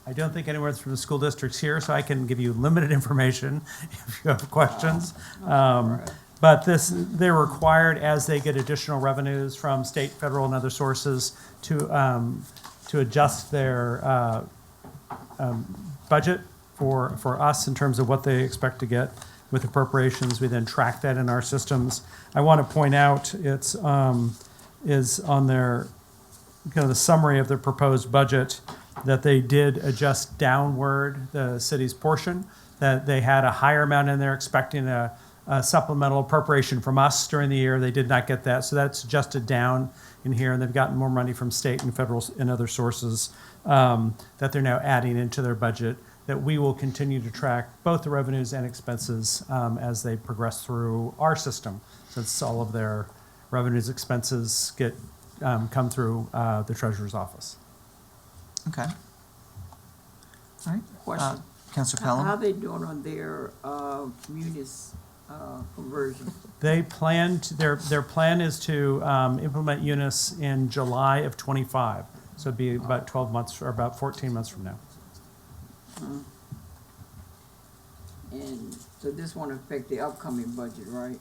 I don't think anyone from the school district's here, so I can give you limited information if you have questions. But they're required as they get additional revenues from state, federal, and other sources to adjust their budget for us in terms of what they expect to get with appropriations. We then track that in our systems. I want to point out is on their kind of the summary of their proposed budget that they did adjust downward the city's portion, that they had a higher amount in there expecting a supplemental appropriation from us during the year. They did not get that, so that's adjusted down in here, and they've gotten more money from state and federal and other sources that they're now adding into their budget, that we will continue to track both the revenues and expenses as they progress through our system, since all of their revenues, expenses come through the treasurer's office. Okay. All right. Question. Counselor How Pelham? they doing on their, munis, conversion? They plan to, their plan is to implement Unis in July of '25. So it'd be about 12 months, or about 14 months from now. And so this won't affect the upcoming budget, right?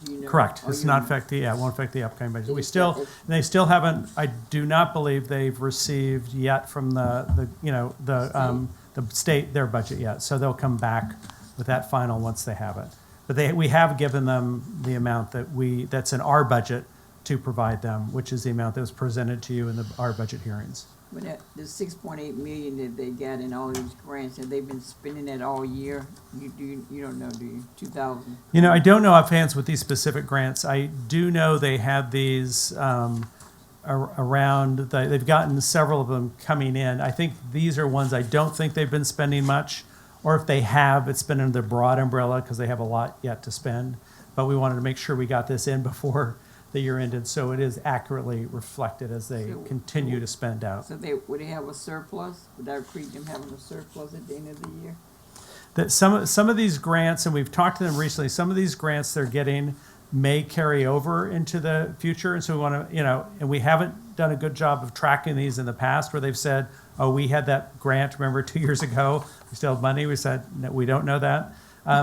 Do you know? Correct. Or It's you not know? affect the, yeah, it won't affect the upcoming budget. We It's- still, it's- they still haven't, I do not believe they've received yet from the state, their budget yet. So they'll come back with that final once they have it. But we have given them the amount that's in our budget to provide them, which is the amount that was presented to you in our budget hearings. But the 6.8 million that they got in all these grants, have they been spending that all year? You don't know, do you? 2,000? You know, I don't know offhand with these specific grants. I do know they have these they've gotten several of them coming in. I think these are ones I don't think they've been spending much, or if they have, it's been under the broad umbrella because they have a lot yet to spend. But we wanted to make sure we got this in before the year ended, so it is accurately reflected as they continue to spend out. So would they have a surplus? Would that create them having a surplus at the end of the year? That some of these grants, and we've talked to them recently, some of these grants they're getting may carry over into the future, and so we want to, and we haven't done a good job of tracking these in the past where they've said, oh, we had that grant, remember 2 years ago, we still have money. We said, no, we don't know that.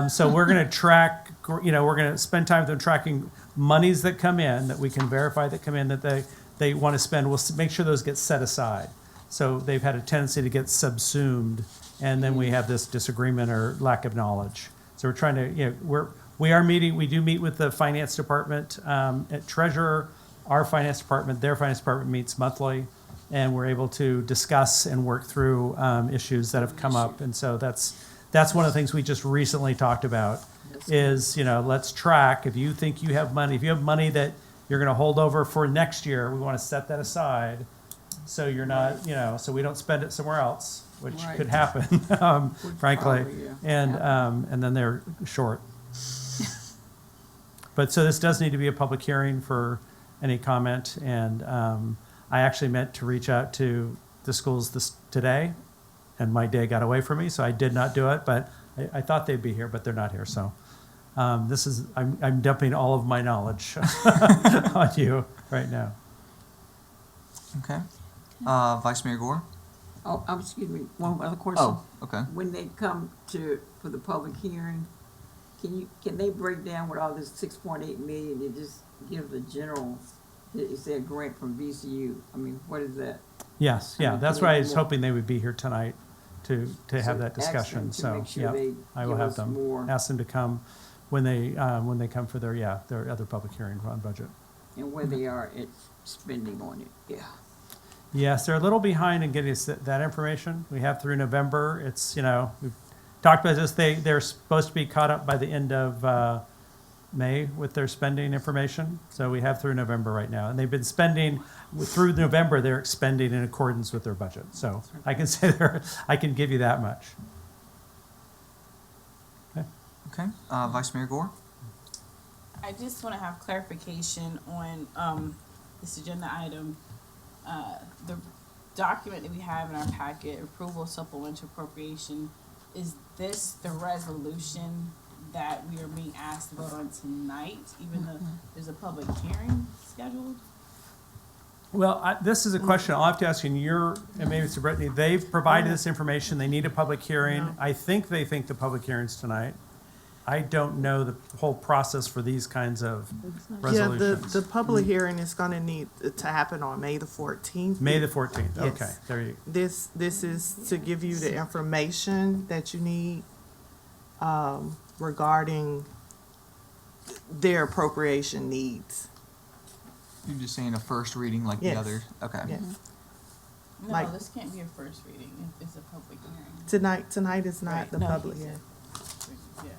So we're going to track, we're going to spend time with them tracking monies that come in, that we can verify that come in, that they want to spend. We'll make sure those get set aside. So they've had a tendency to get subsumed, and then we have this disagreement or lack of knowledge. So we're trying to, we do meet with the finance department at Treasurer, our finance department, their finance department meets monthly, and we're able to discuss and work through issues that have come up. And so that's one of the things we just recently talked about is, let's track. If you think you have money, if you have money that you're going to hold over for next year, we want to set that aside so you're not, so we don't spend it somewhere else, which Right. could happen, frankly. Probably, yeah. And then they're short. But so this does need to be a public hearing for any comment. And I actually meant to reach out to the schools today, and my day got away from me, so I did not do it. But I thought they'd be here, but they're not here. So I'm dumping all of my knowledge on you right now. Okay. Vice Mayor Gore? Oh, excuse me, one other question. Oh, okay. When they come for the public hearing, can they break down what all this 6.8 million, they just give the general, it's a grant from VCU? I mean, what is that? Yes, yeah, that's why I was hoping they would be here tonight to have that ask them discussion. to So, make sure yeah, they I will give have us them, more. ask them to come when they come for their other public hearing on budget. And where they are at spending on it, yeah. Yes, they're a little behind in getting us that information. We have through November. It's, we've talked about this. They're supposed to be caught up by the end of May with their spending information. So we have through November right now. And they've been spending, through November, they're expending in accordance with their budget. So I can say I can give you that much. Okay. Vice Mayor Gore? I just want to have clarification on this agenda item. The document that we have in our packet, approval supplemental appropriation, is this the resolution that we are being asked to vote on tonight, even though there's a public hearing scheduled? Well, this is a question I'll have to ask you, and maybe it's to Brittany. They've provided this information. They need a public hearing. I think they think the public hearing's tonight. I don't know the whole process for these kinds of resolutions. The public hearing is gonna need to happen on May the 14th. May the 14th, Yes. okay, there you go. This is to give you the information that you need, regarding their appropriation needs. You're just saying a first reading like the Yes. other? Okay. Yes. No, Like- this can't be a first reading if it's a public hearing. Tonight is not Right. the No, public he hearing. Yeah.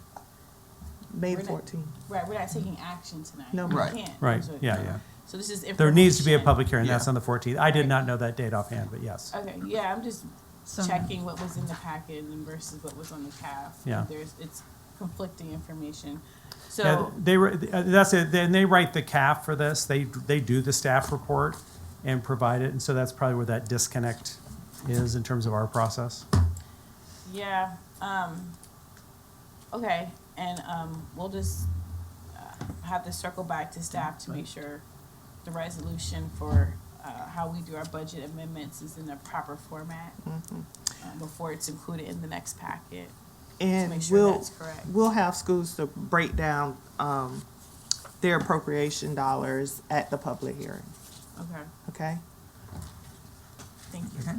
May the We're not- 14th. Right, we're not taking action tonight. No, We Right. can't. Right, So- yeah. So this is information. There needs to be a public hearing, that's Yeah. on the 14th. I did not know that date offhand, but yes. Okay, yeah, I'm just So- checking what was in the packet and versus what was on the CAF. Yeah. It's conflicting information. Yeah, So, that's it, then they write the CAF for this, they do the staff report and provide it, and so that's probably where that disconnect is in terms of our process. Yeah, okay, and, we'll just, have to circle back to staff to make sure the resolution for, how we do our budget amendments is in the proper format, before it's included in the next packet, to And make sure that's correct. we'll have schools to break down, their appropriation dollars at the public hearing, Okay, okay? thank you. Okay.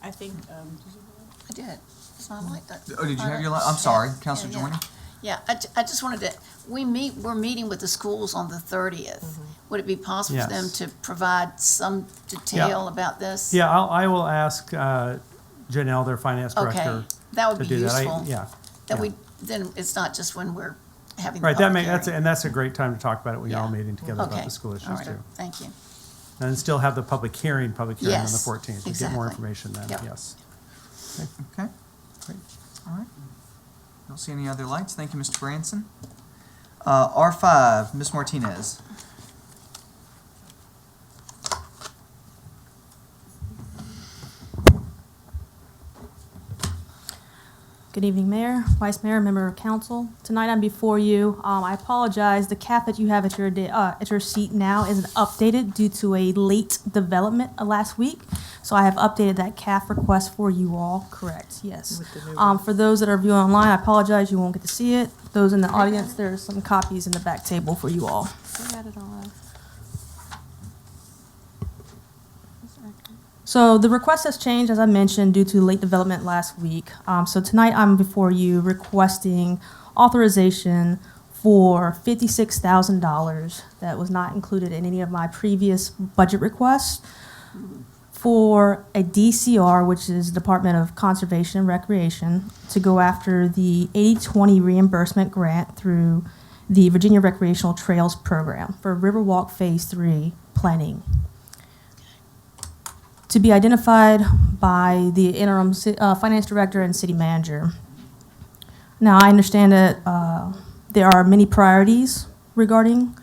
I think, I did. So I like that. Oh, did you have your, I'm sorry, Counselor yeah. Joyner? Yeah, I just wanted to, we're meeting with the schools on the 30th. Would it be possible for them Yes. to provide some detail about this? Yeah, I will ask Janelle, their finance Okay, director, that would to be do that. useful. Yeah. That yeah. we, then it's not just when we're having the Right, that public that's, hearing. and that's a great time to talk about it when you're all Yeah. meeting together about Okay, the school all issues right, too. thank you. And still have the public hearing on the Yes, 14th. To get more exactly. information then, Yep. yes. Okay, great, all right. Don't see any other lights, thank you, Mr. Branson. R5, Ms. Martinez. Good evening, Mayor, Vice Mayor, Member of Council. Tonight I'm before you. I apologize, the cap that you have at your seat now isn't updated due to a late development last week. So I have updated that CAF request for you all, correct, yes. With the new For those that are viewing online, I apologize, you won't get to see it. Those in the audience, there's some copies in the back table for you all. So the request has changed, as I mentioned, due to late development last week. So tonight I'm before you requesting authorization for $56,000 that was not included in any of my previous budget requests for a DCR, which is Department of Conservation and Recreation, to go after the 80/20 reimbursement grant through the Virginia Recreational Trails Program for Riverwalk Phase 3 planning, to be identified by the interim finance director and city manager. Now, I understand that there are many priorities regarding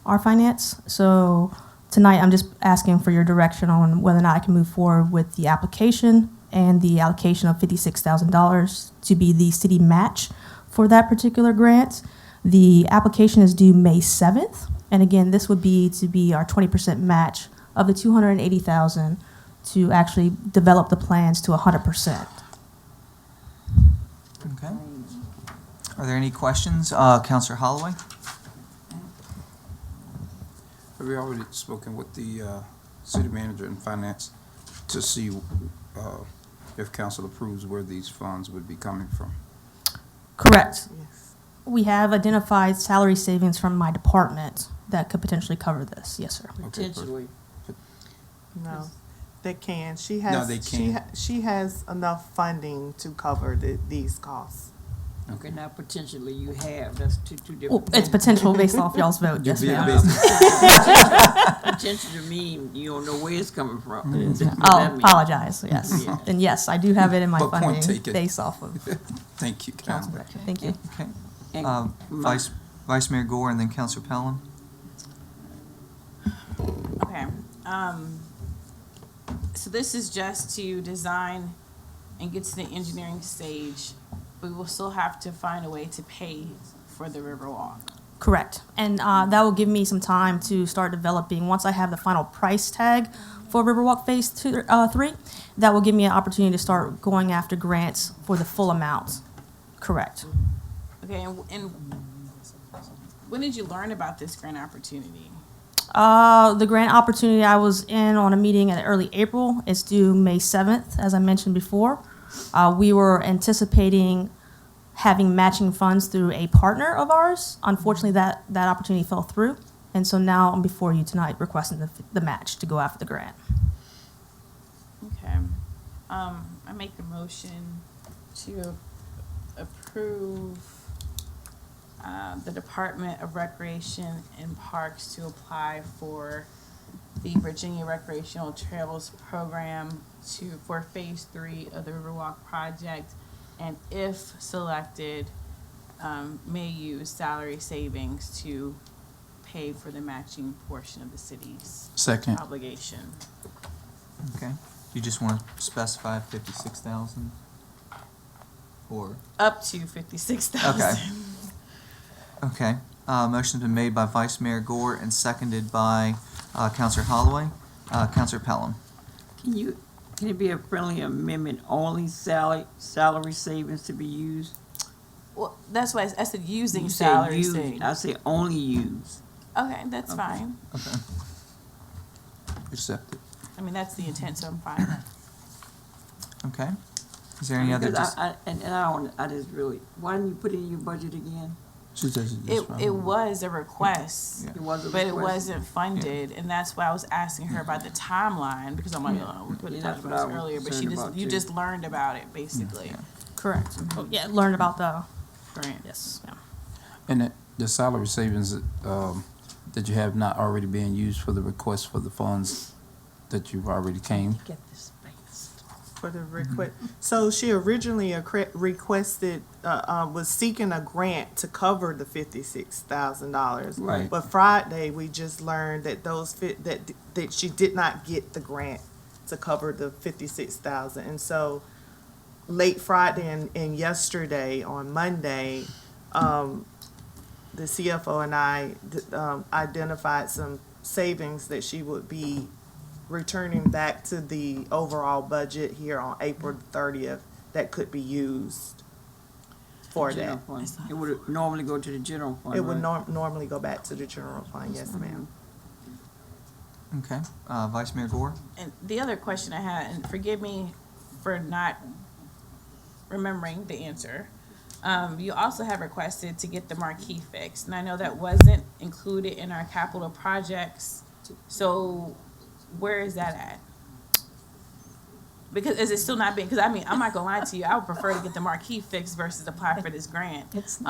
our finance, so tonight I'm just asking for your direction on whether or not I can move forward with the application and the allocation of $56,000 to be the city match for that particular grant. The application is due May 7th, and again, this would be to be our 20% match of the $280,000 to actually develop the plans to 100%. Okay. Are there any questions? Counselor Holloway? Have we already spoken with the city manager and finance to see if council approves where these funds would be coming from? Correct. Yes. We have identified salary savings from my department that could potentially cover this. Yes, sir. Potentially. No, they can. She No, has. they She, can. she has enough funding to cover these costs. Okay, now potentially you have, that's two Well, different. it's potential based off y'all's vote. You Yes, be- ma'am. Potential to mean you don't know where it's coming from. Mm-hmm. That's what I'll that means. apologize. Yes. Yeah. And yes, I do have it in my But point funding taken. based off of Thank you, council Council. direction. Thank you. Okay. And my- Vice Mayor Gore and then Counselor Pellin. Okay, so this is just to design and get to the engineering stage. We will still have to find a way to pay for the Riverwalk. Correct. And that will give me some time to start developing. Once I have the final price tag for Riverwalk Phase 3, that will give me an opportunity to start going after grants for the full amount. Correct. Okay, and when did you learn about this grant opportunity? The grant opportunity, I was in on a meeting in early April. It's due May 7th, as I mentioned before. We were anticipating having matching funds through a partner of ours. Unfortunately, that opportunity fell through. And so now I'm before you tonight requesting the match to go after the grant. Okay, I make the motion to approve the Department of Recreation and Parks to apply for the Virginia Recreational Trails Program for Phase 3 of the Riverwalk project, and if selected, may use salary savings to pay for the matching portion of the city's Second. obligation. Okay. You just want to specify 56,000? Or, Up to 56,000. okay. Motion's been made by Vice Mayor Gore and seconded by Counselor Holloway. Counselor Pelham. Can it be a friendly amendment, only salary savings to be used? Well, that's why I said using You said salary use, savings. I say only use. Okay, that's fine. Okay. Accepted. I mean, that's the intent, so I'm fine. Okay. Is there any other? Because I just really, why didn't you put it in your budget again? She says It was a request, It was a but it request. wasn't funded, and that's why I was asking her about the timeline, because I'm like, oh, we put it Yeah, that's what I was earlier, but concerned you about, just too. learned about it, basically. Correct. Yeah, learn about the, Grant. yes, yeah. And the salary savings that you have not already being used for the request for the funds that you've already came? For the request, so she originally requested, was seeking a grant to cover the $56,000. Right. But Friday, we just learned that that she did not get the grant to cover the 56,000, and so late Friday and yesterday on Monday, the CFO and I identified some savings that she would be returning back to the overall budget here on April 30th that could be used for General that. fund. It would normally go to the general fund, It would right? normally go back to the general fund, yes, ma'am. Okay. Vice Mayor Gore. And the other question I had, and forgive me for not remembering the answer, you also have requested to get the marquee fixed, and I know that wasn't included in our capital projects, so where is that at? Because is it still not being, because I mean, I'm not gonna lie to you, I would prefer to get the marquee fixed versus apply for this grant. Because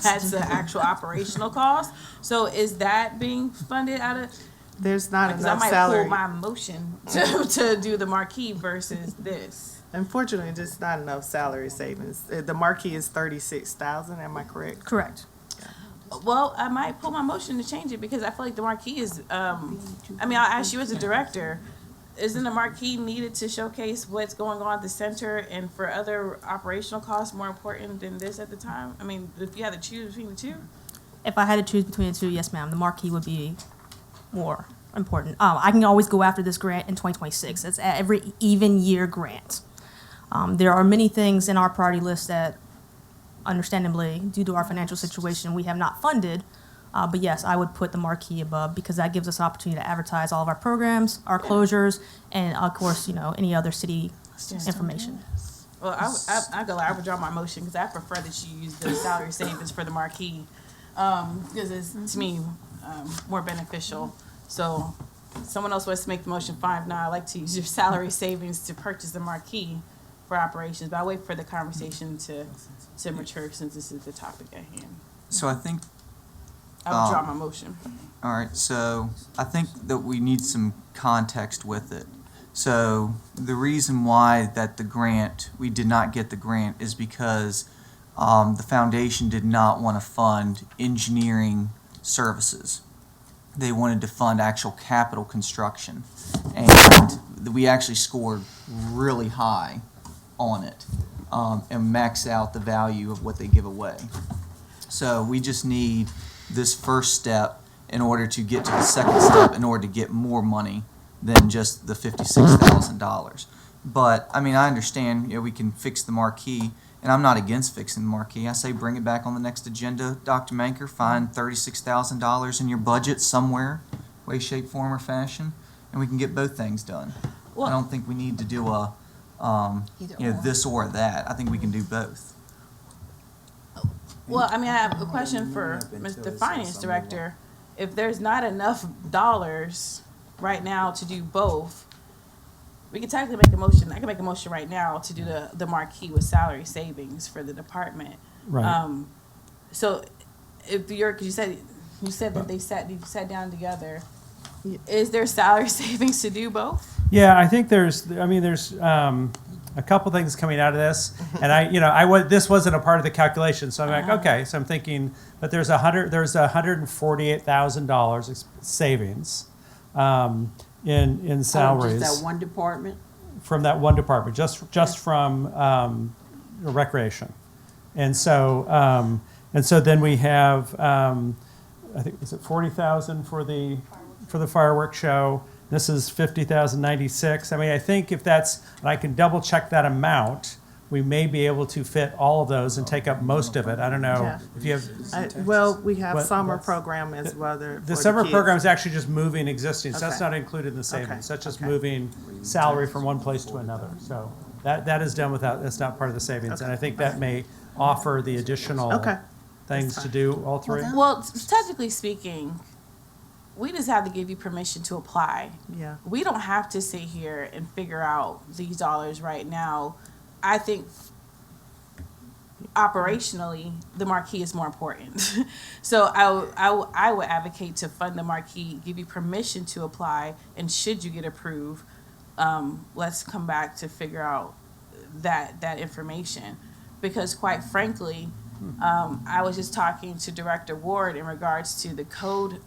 that's the actual operational cost. So is that being funded out of, There's not because I enough might salary. pull my motion to do the marquee versus this. Unfortunately, there's not enough salary savings. The marquee is 36,000, am I correct? Correct. Well, I might pull my motion to change it because I feel like the marquee is, I mean, I'll ask you as a director, isn't the marquee needed to showcase what's going on at the center and for other operational costs more important than this at the time? I mean, if you had to choose between the two? If I had to choose between the two, yes, ma'am, the marquee would be more important. I can always go after this grant in 2026. It's every even year grant. There are many things in our priority list that, understandably, due to our financial situation, we have not funded. But yes, I would put the marquee above because that gives us an opportunity to advertise all of our programs, our closures, and of course, any other city information. Well, I withdraw my motion because I prefer that you use the salary savings for the marquee. Because it's, to me, more beneficial. So someone else wants to make the motion, fine. Now I'd like to use your salary savings to purchase the marquee for operations, but I'll wait for the conversation to mature since this is the topic at hand. So I think. I withdraw my motion. All right. So I think that we need some context with it. So the reason why that we did not get the grant is because the foundation did not want to fund engineering services. They wanted to fund actual capital construction, and we actually scored really high on it and max out the value of what they give away. So we just need this first step in order to get to the second step in order to get more money than just the $56,000. But I mean, I understand, we can fix the marquee, and I'm not against fixing the marquee. I say bring it back on the next agenda, Dr. Manker. Find $36,000 in your budget somewhere, way, shape, form, or fashion, and we can get both things done. Well, I don't think we need to do a this or that. I think we can do both. Well, I mean, I have a question for the finance director. If there's not enough dollars right now to do both, we could technically make a motion. I can make a motion right now to do the marquee with salary savings for the department. Right. So if because you said that you sat down together. Is there salary savings to do both? Yeah, I think there's a couple things coming out of this, and this wasn't a part of the calculation, so I'm like, okay, so I'm thinking, but there's $148,000 savings in salaries. Just that one department? From that one department, just from recreation. And so then we have, I think, is it 40,000 for the fireworks show? This is 50,096. I mean, I think if that's, and I can double check that amount, we may be able to fit all of those and take up most of it. I don't know Yeah. if you have. Well, we have What- summer what's- program as well. The summer program is actually just moving existing, so that's Okay. not included in the savings. Okay. That's just Okay. moving salary from one place to another. So that is done without, that's not part of the savings. And I think that may offer the additional Okay. things to do, all three. Well, technically speaking, we just have to give you permission to apply. Yeah. We don't have to sit here and figure out these dollars right now. I think operationally, the marquee is more important. So I would advocate to fund the marquee, give you permission to apply, and should you get approved, let's come back to figure out that information. Because quite frankly, I was just talking to Director Ward in regards to the code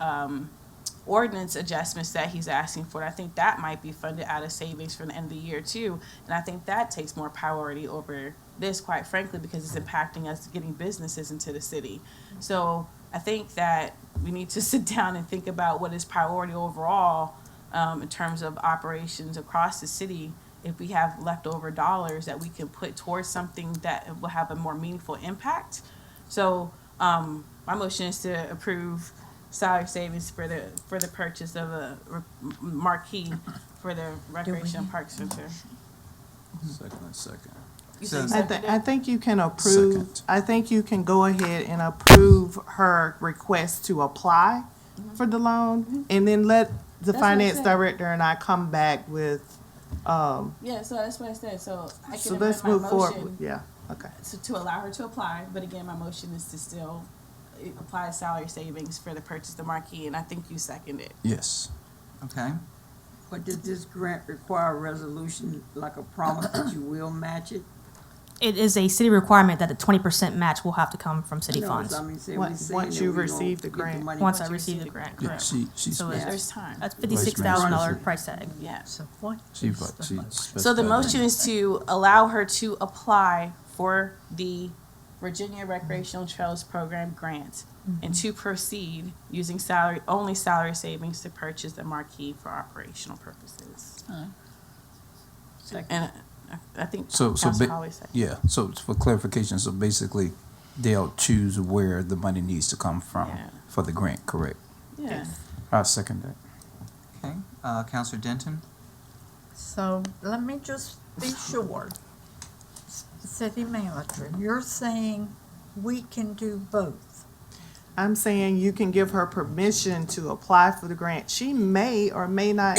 ordinance adjustments that he's asking for. I think that might be funded out of savings for the end of the year too. And I think that takes more priority over this, quite frankly, because it's impacting us getting businesses into the city. So I think that we need to sit down and think about what is priority overall in terms of operations across the city. If we have leftover dollars that we can put towards something that will have a more meaningful impact. So my motion is to approve salary savings for the purchase of a marquee for the Recreation and Park Center. Second. You So- said I think you can approve, Second. I think you can go ahead and approve her request to apply for the loan, and then let the That's what I finance said. director and I come back with, Yeah, so that's what I said. So I so can let's amend move my forward. motion Yeah, okay. to allow her to apply. But again, my motion is to still apply salary savings for the purchase of the marquee, and I think you second it. Yes. Okay. But does this grant require a resolution, like a promise that you will match it? It is a city requirement that the 20% match will have to come from city No, funds. I mean, say we Once saying that you we gonna receive the get grant. money- Once I Once you receive the receive grant, Yeah, correct. she's. So it's- There's time. That's $56,000 price tag. Yeah. So what She, is the she motion? So the motion is to allow her to apply for the Virginia Recreational Trails Program grant and to proceed using only salary savings to purchase the marquee for operational purposes. And I think So Councilor Holly said. yeah, so for clarification, so basically they'll choose where the money needs to come from Yeah. for the grant, correct? Yeah. I second that. Okay. Counselor Denton? So let me just be sure. City manager, you're saying we can do both? I'm saying you can give her permission to apply for the grant. She may or may not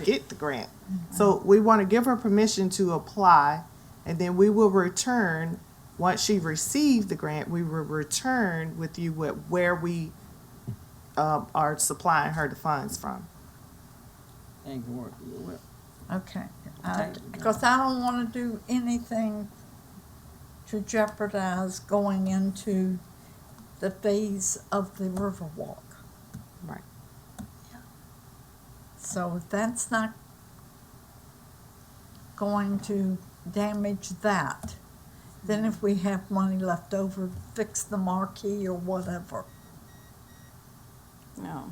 get the grant. So we want to give her permission to apply, and then we will return, once she receives the grant, we will return with you with where we are supplying her the funds from. Ain't gonna work real well. Okay, because I don't want to do anything to jeopardize going into the phase of the Riverwalk. Right. So if that's not going to damage that, then if we have money left over, fix the marquee or whatever. No.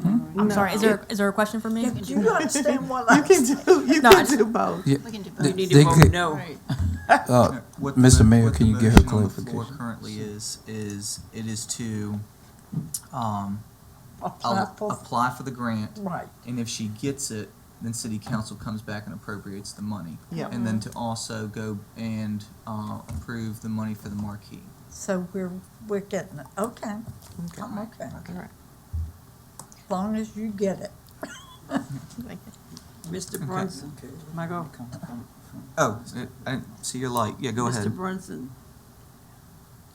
I'm sorry, is there a question for me? Do you understand what I'm You saying? can No, I do both. Yeah. We can do both. They- We need they to vote could- no. Right. What the Mr. mo- Mayor, what can the you give her motion on the floor clarification? Currently is it is to, Apply for- apply for the grant, Right. and if she gets it, then city council comes back and appropriates the money. Yeah. And then to also go and, approve the money for the marquee. So we're getting it. Okay, I'm okay. Alright. As long as you get it. Mr. Brunson, am I go? Oh, I didn't see your light. Yeah, go ahead. Mr. Brunson,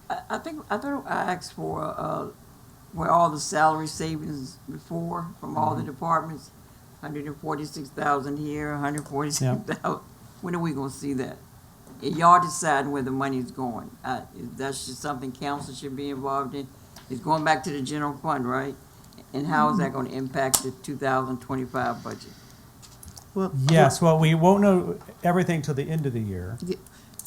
I thought I asked for, where all the salary savings before from all the departments, 146,000 here, 146,000. When are we gonna see that? And y'all deciding where the money's going. That's just something council should be involved in. It's going back to the general fund, right? And how is that gonna impact the 2025 budget? Well, Yes, well, we won't know everything till the end of the year.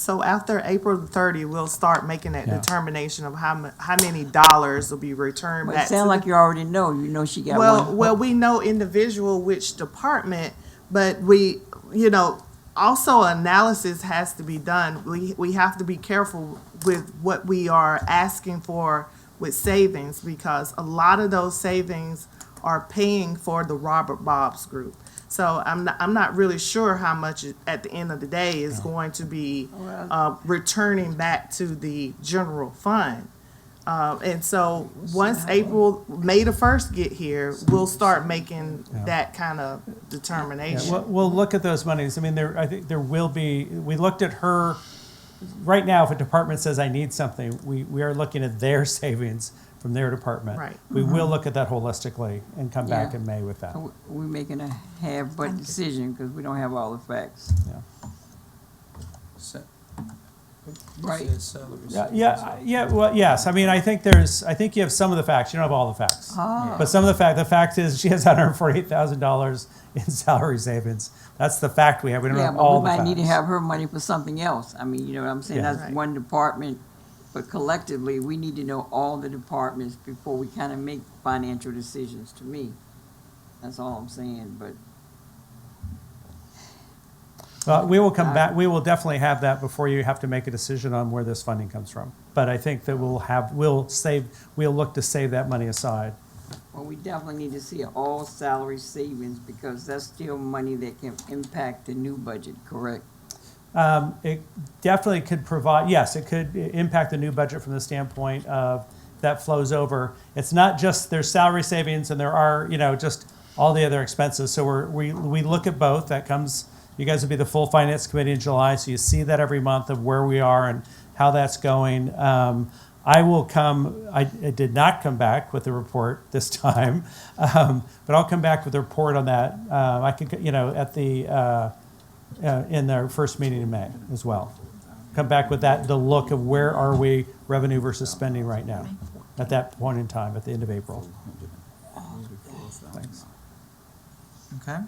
So after April the 30th, we'll start making that Yeah. determination of how many dollars will be returned Well, back it to sounds the like you already know. You know she got Well, one. well, we know individual which department, but we, also analysis has to be done. We have to be careful with what we are asking for with savings, because a lot of those savings are paying for the Robert Bob's group. So I'm not really sure how much at the end of the day is going to be returning back to the general fund. And so once May the 1st get here, we'll start making that kind of Yeah, determination. we'll look at those monies. I mean, I think there will be, we looked at her, right now, if a department says I need something, we are looking at their savings from their department. Right. We will look at that holistically and come back Yeah. in May with that. We're making a half-but decision because we don't have all the facts. Right. Well, yes. I mean, I think you have some of the facts. You don't have all the facts. Ah. But some of the fact is she has $148,000 in salary savings. That's the fact we have. We don't Yeah, have but all we the might need to facts. have her money for something else. I mean, you know what I'm saying? Yeah. That's Right. one department, but collectively, we need to know all the departments before we kind of make financial decisions, to me. That's all I'm saying, but We will come back, we will definitely have that before you have to make a decision on where this funding comes from. But I think that we'll look to save that money aside. well, we definitely need to see all salary savings because that's still money that can impact the new budget, correct? It definitely could provide, yes, it could impact the new budget from the standpoint of that flows over. It's not just there's salary savings and there are, just all the other expenses. So we look at both. That comes, you guys will be the full finance committee in July, so you see that every month of where we are and how that's going. I did not come back with a report this time, but I'll come back with a report on that. I could, at the, in their first meeting in May as well. Come back with that, the look of where are we revenue versus spending right now at that point in time, at the end of April. Thanks. Okay.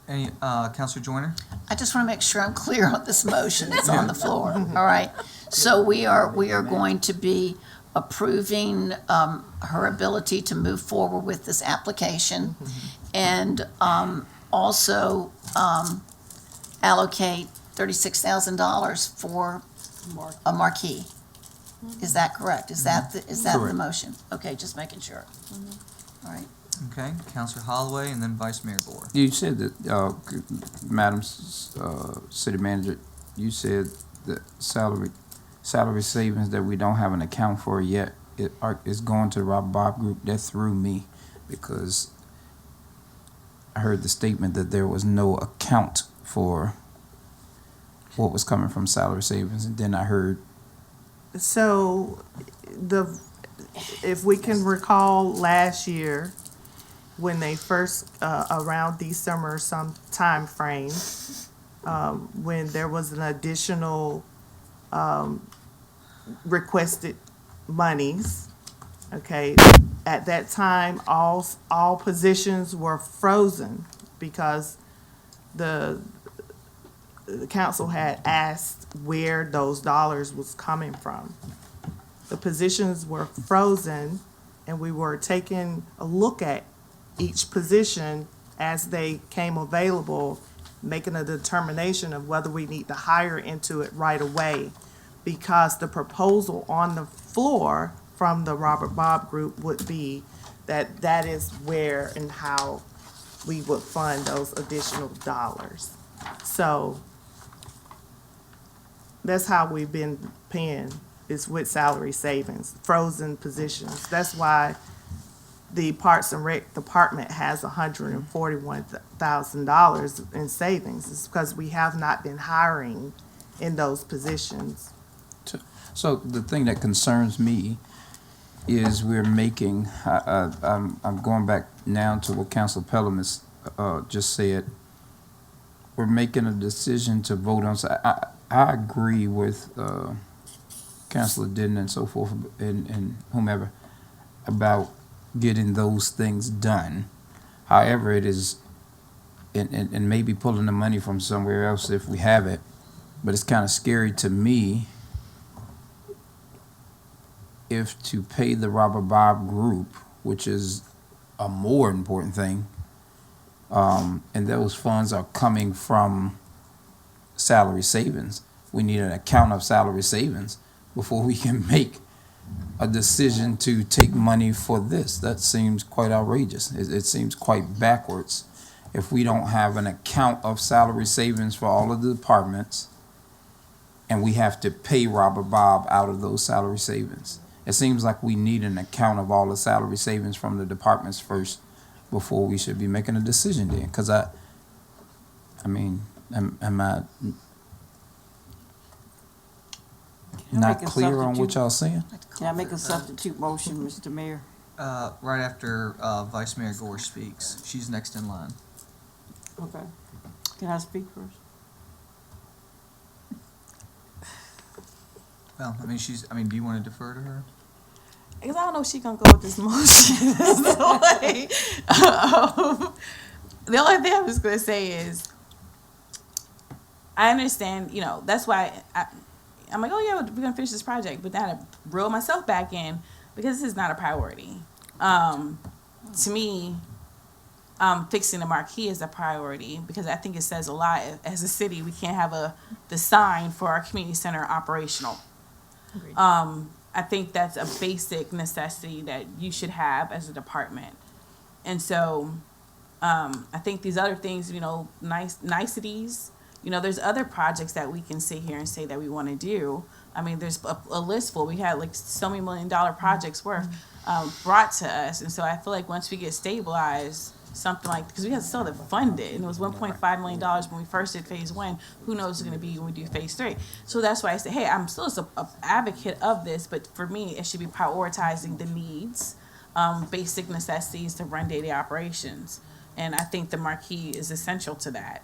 Any, Counselor Joyner? I just want to make sure I'm clear on this motion that's on the floor. All right. So we are going to be approving her ability to move forward with this application and also allocate $36,000 for a marquee. Is that correct? Is that the Correct. motion? Okay, just making sure. All right. Okay, Counselor Holloway and then Vice Mayor Gore. You said that, Madam City Manager, you said that salary savings that we don't have an account for yet, is going to the Robert Bob Group. That threw me because I heard the statement that there was no account for what was coming from salary savings, and then I heard So if we can recall last year, when they first, around December some time frame, when there was an additional, requested monies, okay, at that time, all positions were frozen because the council had asked where those dollars was coming from. The positions were frozen, and we were taking a look at each position as they came available, making a determination of whether we need to hire into it right away. Because the proposal on the floor from the Robert Bob Group would be that is where and how we would fund those additional dollars. So that's how we've been paying, is with salary savings, frozen positions. That's why the Parks and Rec Department has $141,000 in savings. It's because we have not been hiring in those positions. So the thing that concerns me is we're making, I'm going back now to what Councilor Pelham has just said. We're making a decision to vote on, so I agree with Councilor Denton and so forth and whomever about getting those things done. However, it is, and maybe pulling the money from somewhere else if we have it, But it's kind of scary to me if to pay the Robert Bob Group, which is a more important thing, and those funds are coming from salary savings. We need an account of salary savings before we can make a decision to take money for this. That seems quite outrageous. It seems quite backwards. If we don't have an account of salary savings for all of the departments, and we have to pay Robert Bob out of those salary savings. It seems like we need an account of all the salary savings from the departments first before we should be making a decision then. Because I mean, am I not clear on what y'all saying? Can I make a substitute motion, Mr. Mayor? Right after Vice Mayor Gore speaks. She's next in line. Okay. Can I speak first? Well, I mean, do you want to defer to her? Because I don't know if she gonna go with this motion. The only thing I'm just gonna say is, I understand, that's why I'm like, oh yeah, we're gonna finish this project, but then I reel myself back in because this is not a priority. To me, fixing the marquee is a priority because I think it says a lot. As a city, we can't have the sign for our community center operational. I think that's a basic necessity that you should have as a department. And so I think these other things, niceties, there's other projects that we can sit here and say that we want to do. I mean, there's a list full. We had like so many $1 million projects worth brought to us. And so I feel like once we get stabilized, something like, because we had still to fund it, and it was $1.5 million when we first did phase 1. Who knows what's going to be when we do phase 3? So that's why I say, hey, I'm still an advocate of this, but for me, it should be prioritizing the needs, basic necessities to run daily operations, and I think the marquee is essential to that.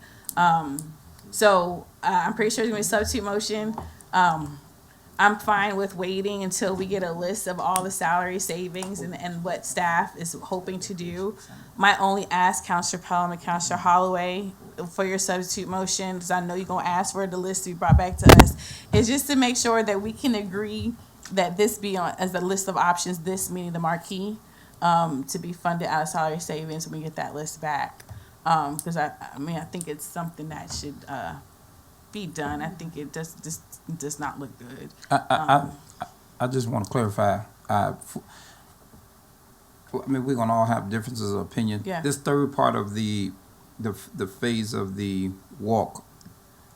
So I'm pretty sure it's going to be a substitute motion. I'm fine with waiting until we get a list of all the salary savings and what staff is hoping to do. My only ask, Counselor Pelham and Counselor Holloway, for your substitute motion, because I know you're going to ask for the list to be brought back to us, is just to make sure that we can agree that this be on as a list of options, this meaning the marquee, to be funded out of salary savings when we get that list back. Because I think it's something that should be done. I think it does not look good. I just want to clarify. We're gonna all have differences of opinion. Yeah. This third part of the phase of the walk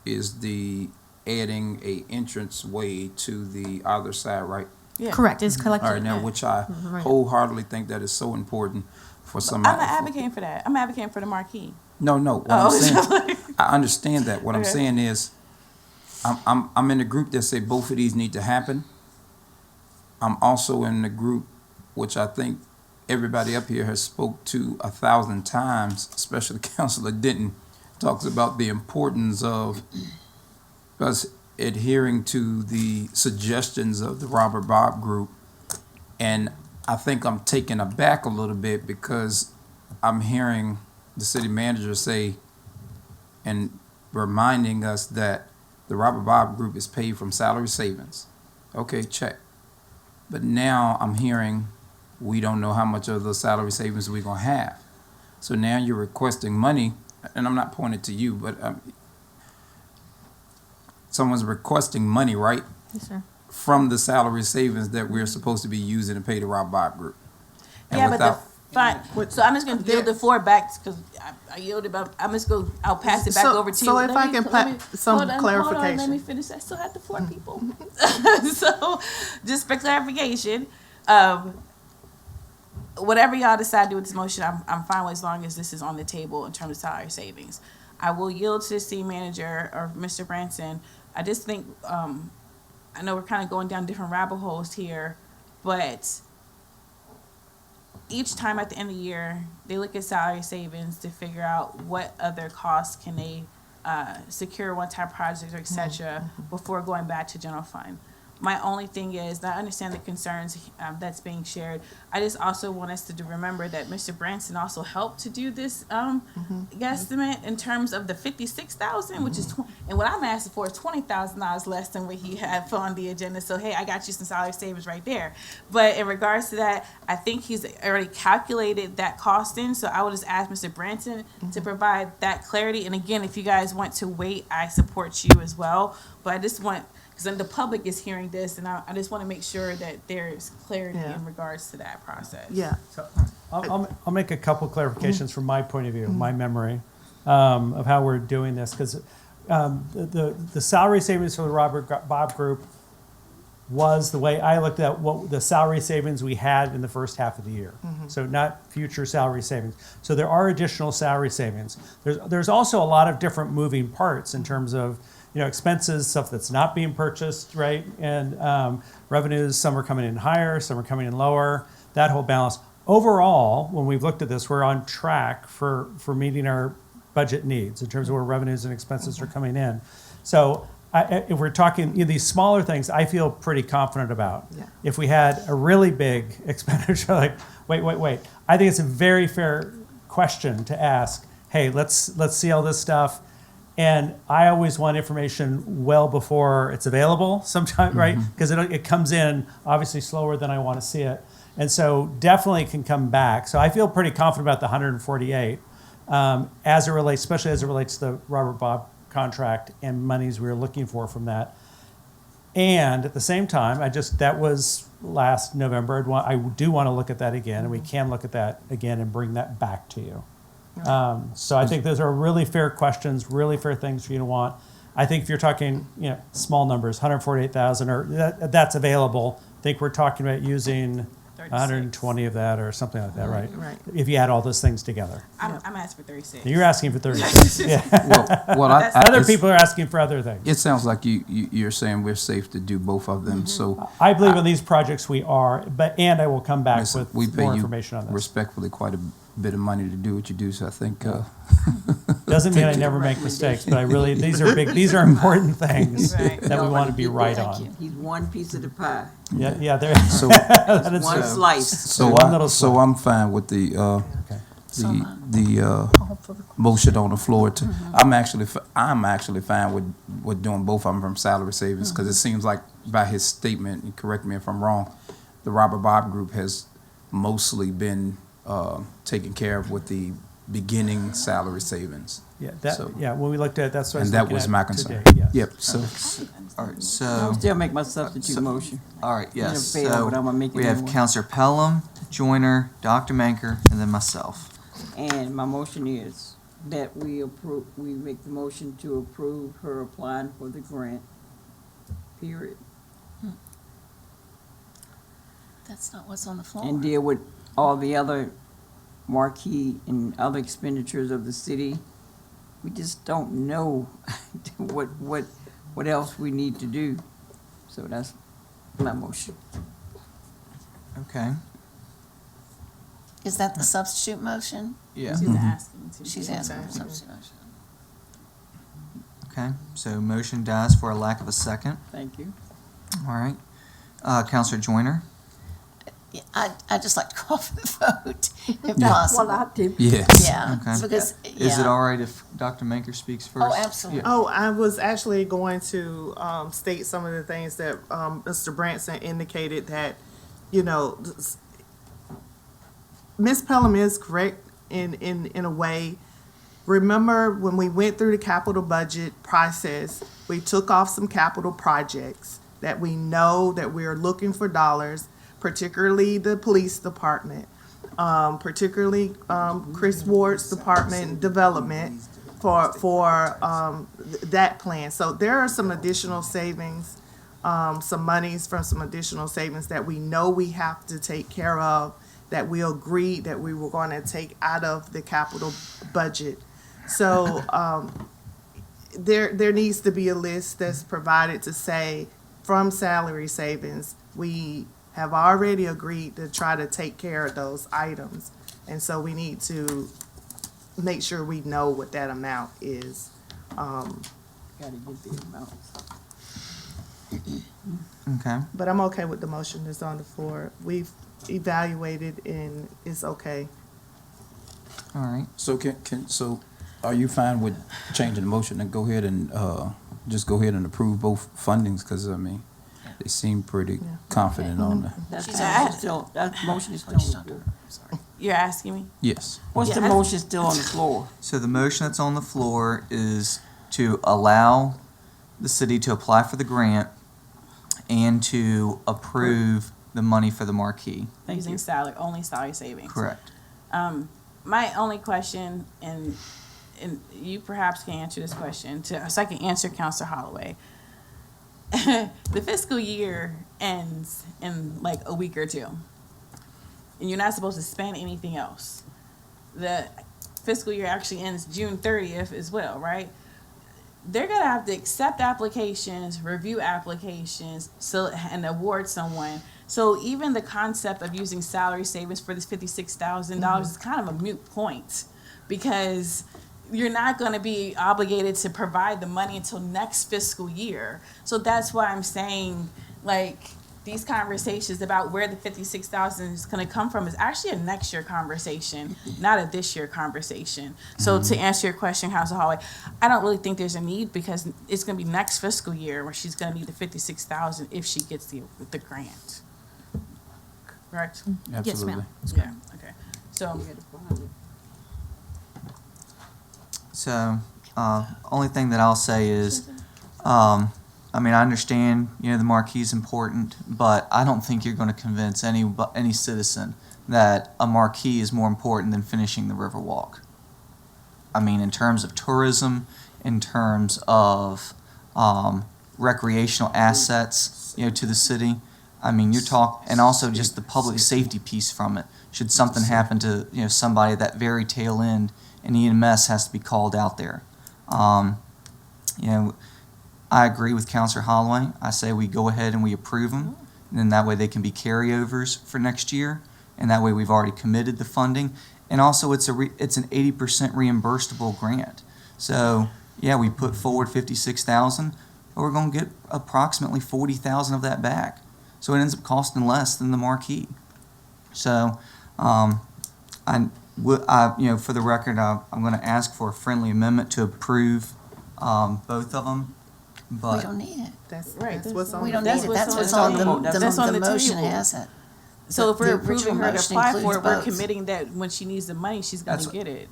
is the adding a entrance way to the other side, right? Yeah. Correct, it's collected. All right, now, which I Right. wholeheartedly think that is so important for somebody. I'm not advocating for that. I'm advocating for the marquee. No, what I'm saying, I understand that. What I'm Okay. saying is, I'm in the group that say both of these need to happen. I'm also in the group, which I think everybody up here has spoke to 1,000 times, especially Councilor Denton, talks about the importance of us adhering to the suggestions of the Robert Bob Group. And I think I'm taken aback a little bit because I'm hearing the city manager say and reminding us that the Robert Bob Group is paid from salary savings. Okay, check. But now I'm hearing we don't know how much of those salary savings we're gonna have. So now you're requesting money, and I'm not pointing to you, but someone's requesting money, right? Yes, sir. From the salary savings that we're supposed to be using to pay the Robert Bob Group. And Yeah, without- fine. So I'm just going to yield the floor back because I yielded, but I'm just going. I'll pass it back over to you. So if Let I me- can let me- put some hold on, clarification. let me finish. I still have the floor, people. So, just for clarification, whatever y'all decide to do with this motion, I'm fine with as long as this is on the table in terms of salary savings. I will yield to the city manager or Mr. Branson. I just think I know we're kind of going down different rabbit holes here, but each time at the end of the year, they look at salary savings to figure out what other costs can they secure one-time projects or et cetera before going back to general fund. My only thing is, that I understand the concerns that's being shared. I just also want us to remember that Mr. Branson also helped to do this guesstimate in terms of the 56,000, which is and what I'm asking for is $20,000 less than what he had on the agenda. So hey, I got you some salary savings right there. But in regards to that, I think he's already calculated that cost in. So I would just ask Mr. Branson to provide that clarity. And again, if you guys want to wait, I support you as well. But I just want, because then the public is hearing this, and I just want to make sure that there's clarity in regards to that process. Yeah. So I'll make a couple clarifications from my point of view, my memory of how we're doing this, because the salary savings for the Robert Bob Group was the way I looked at what the salary savings we had in the first half of the year. So not future salary savings. So there are additional salary savings. There's also a lot of different moving parts in terms of, you know, expenses, stuff that's not being purchased, right? And revenues, some are coming in higher, some are coming in lower, that whole balance. Overall, when we've looked at this, we're on track for meeting our budget needs in terms of where revenues and expenses are coming in. So if we're talking, you know, these smaller things, I feel pretty confident about. Yeah. If we had a really big expenditure, like, wait, I think it's a very fair question to ask, hey, let's see all this stuff. And I always want information well before it's available sometimes, right? Because it comes in obviously slower than I want to see it. And so definitely can come back. So I feel pretty confident about the 148 as it relates, especially as it relates to the Robert Bob contract and monies we were looking for from that. And at the same time, that was last November. I do want to look at that again, and we can look at that again and bring that back to you. So I think those are really fair questions, really fair things for you to want. I think if you're talking, you know, small numbers, 148,000, or that's available. I think we're talking about using 120 of that or something like that, right? Right. If you add all those things together. I'm asking for 36. You're asking for 36. Yeah. Well, Other people are asking for other things. It sounds like you're saying we're safe to do both of them, so. I believe in these projects we are, and I will come back Listen, with we pay more you information on this. respectfully quite a bit of money to do what you do, so I think, Doesn't mean I never make mistakes, but I really, these are important things Right. that we want to be Get right that. on. He's one piece of the pie. Yeah, there. so, that is One true. slice. so One little I'm fine with the, Okay. the motion on the floor to, I'm actually fine with doing both of them from salary savings, because it seems like by his statement, and correct me if I'm wrong, the Robert Bob Group has mostly been taken care of with the beginning salary savings. Yeah, So- when we looked at, that's what I was And that looking was at my concern. today, yes. Yep, so, All right, I'll so, still make my substitute motion. all right, yes. It'll fail, So but I'm gonna make it we have anyway. Counselor Pelham, Joyner, Dr. Manker, and then myself. And my motion is that we make the motion to approve her applying for the grant, period. That's not what's on the floor. And deal with all the other marquee and other expenditures of the city. We just don't know what else we need to do. So that's my motion. Okay. Is that the substitute motion? Yeah. She's asking to. She's asking for substitute motion. Okay, so motion dies for a lack of a second. Thank you. All right. Counselor Joyner? Yeah, I'd just like to call for the vote, if Yeah. possible. Well, I do. yeah. Yeah, Okay. because, Is it yeah. all right if Dr. Manker speaks first? Oh, absolutely. Oh, I was actually going to state some of the things that Mr. Branson indicated that, you know, Ms. Pelham is correct in a way. Remember when we went through the capital budget process, we took off some capital projects that we know that we're looking for dollars, particularly the police department, particularly Chris Ward's department development for that plan. So there are some additional savings, some monies from some additional savings that we know we have to take care of, that we agreed that we were going to take out of the capital budget. So there needs to be a list that's provided to say, from salary savings, we have already agreed to try to take care of those items. And so we need to make sure we know what that amount is. Gotta get the amounts. Okay. But I'm okay with the motion that's on the floor. We've evaluated and it's okay. All right. So so are you fine with changing the motion and go ahead and, just go ahead and approve both fundings? Cause I mean, they seem pretty confident on the, That's She's still, that motion is still on the floor. You're asking me? yes. What's the Yeah. motion still on the floor? So the motion that's on the floor is to allow the city to apply for the grant and to approve the money for the marquee. Thank Using you. salary, only salary savings. Correct. My only question, and you perhaps can answer this question, so I can answer Counselor Holloway. The fiscal year ends in like a week or two, and you're not supposed to spend anything else. The fiscal year actually ends June 30th as well, right? They're gonna have to accept applications, review applications, and award someone. So even the concept of using salary savings for this $56,000 is kind of a moot point, because you're not gonna be obligated to provide the money until next fiscal year. So that's why I'm saying, like, these conversations about where the $56,000 is gonna come from is actually a next year conversation, not a this year conversation. So to answer your question, Council Holloway, I don't really think there's a need, because it's gonna be next fiscal year where she's gonna need the $56,000 if she gets the grant. Correct? Absolutely. Yeah, okay. So, So, only thing that I'll say is, I mean, I understand, the marquee is important, but I don't think you're going to convince any citizen that a marquee is more important than finishing the Riverwalk. I mean, in terms of tourism, in terms of recreational assets, to the city. I mean, and also just the public safety piece from it. Should something happen to, somebody at that very tail end, and EMS has to be called out there. I agree with Counselor Holloway. I say we go ahead and we approve them, and then that way they can be carryovers for next year, and that way we've already committed the funding. And also, it's an 80% reimbursable grant. So, yeah, we put forward $56,000, but we're going to get approximately $40,000 of that back. So it ends up costing less than the marquee. So, for the record, I'm going to ask for a friendly amendment to approve both of them. But We don't need it. That's Right. what's on We the don't That's need it. what's That's on what's the on table. That's on the the motion table. has it. So if The we're original approving her to motion apply for includes it, we're both. committing that when she needs the money, she's gonna That's what- get it.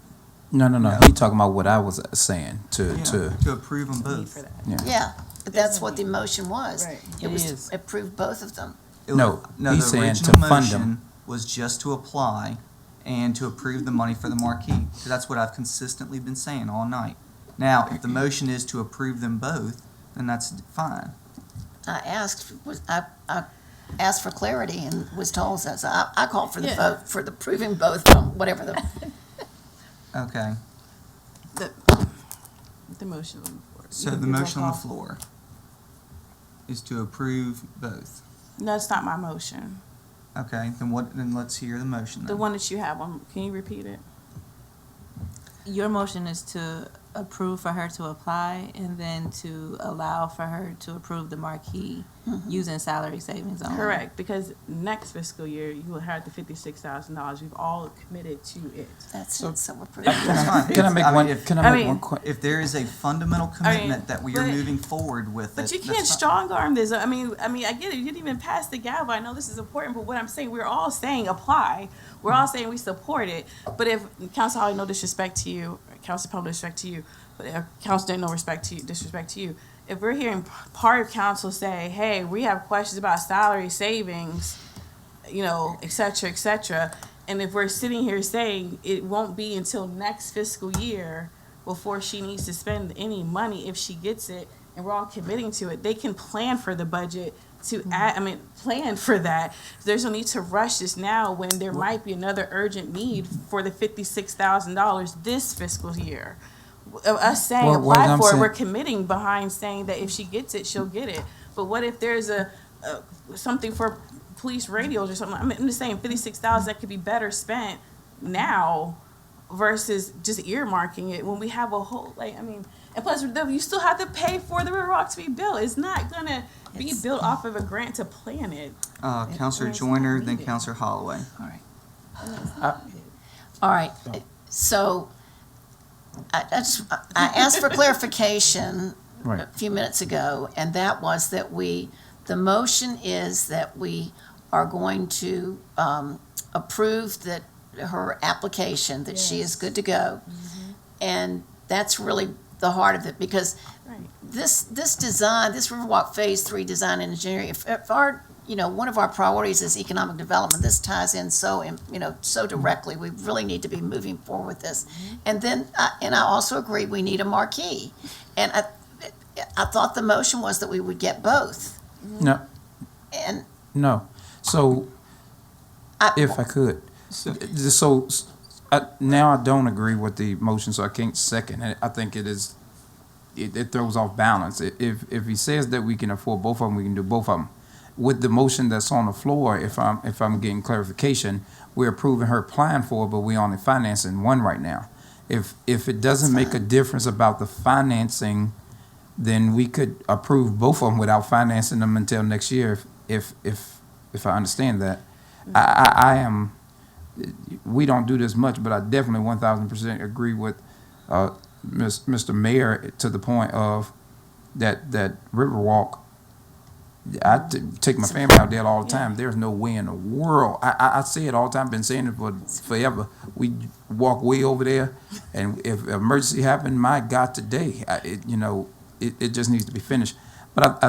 No. He talking about what I was saying to to approve them Need both. for that. Yeah, but that's what the motion was. Right. It It was is. to approve both of them. No, the he's saying to original fund them. motion was just to apply and to approve the money for the marquee. So that's what I've consistently been saying all night. Now, if the motion is to approve them both, then that's fine. I asked for clarity and was told that. So I called for the Yeah. vote for the proving both of them, whatever the. Okay. The motion on the floor. So You the can roll motion on the call. floor is to approve both. No, that's not my motion. Okay, then let's hear the motion The then. one that you have on, can you repeat it? Your motion is to approve for her to apply and then to allow for her to approve the marquee using salary savings only. Correct, because next fiscal year, you will have the $56,000. We've all committed to it. That's So- it. So we're proving. That's fine. Can I make one? If, Can I I make mean- one? Quick? if there is a fundamental commitment that we are but- moving forward with But it, you that's can't fine. strong arm this. I mean, I get it. You didn't even pass the gavel. I know this is important, but what I'm saying, we're all saying apply. We're all saying we support it. But if Council Holly, no disrespect to you, Council Pell, no disrespect to you, but Council Day, no respect to you, disrespect to you. If we're hearing part of council say, "Hey, we have questions about salary savings," et cetera, and if we're sitting here saying it won't be until next fiscal year before she needs to spend any money if she gets it, and we're all committing to it, they can plan for the budget to plan for that. There's no need to rush this now when there might be another urgent need for the $56,000 this fiscal year. Us saying Well, what apply I'm for it, saying- we're committing behind saying that if she gets it, she'll get it. But what if there's something for police radios or something? I'm just saying $56,000 that could be better spent now versus just earmarking it when we have a whole, And plus, you still have to pay for the Riverwalk to be built. It's not gonna be built off of a grant to plan it. Counselor It's Joyner, not then needed. Counselor Holloway. All right. All right, so I asked for clarification a few minutes ago, and that was that the motion is that we are going to approve that her application, that she is good to go. And that's really the heart of it, because this design, this Riverwalk Phase 3 design and engineering, if our, one of our priorities is economic development, this ties in so directly. We really need to be moving forward with this. And then, and I also agree, we need a marquee. And I thought the motion was that we would get both. No, And no. So, if I could, now I don't agree with the motion, so I can't second it. I think it throws off balance. If he says that we can afford both of them, we can do both of them. With the motion that's on the floor, if I'm getting clarification, we're approving her plan for it, but we're only financing one right now. If it doesn't make a difference about the financing, then we could approve both of them without financing them until next year. If I understand that, I am. We don't do this much, but I definitely 1,000% agree with Mr. Mayor to the point of that Riverwalk. I take my family out there all the time. There's no way in the world. I say it all the time. Been saying it for forever. We walk way over there, and if an emergency happened, my God, today, it just needs to be finished. But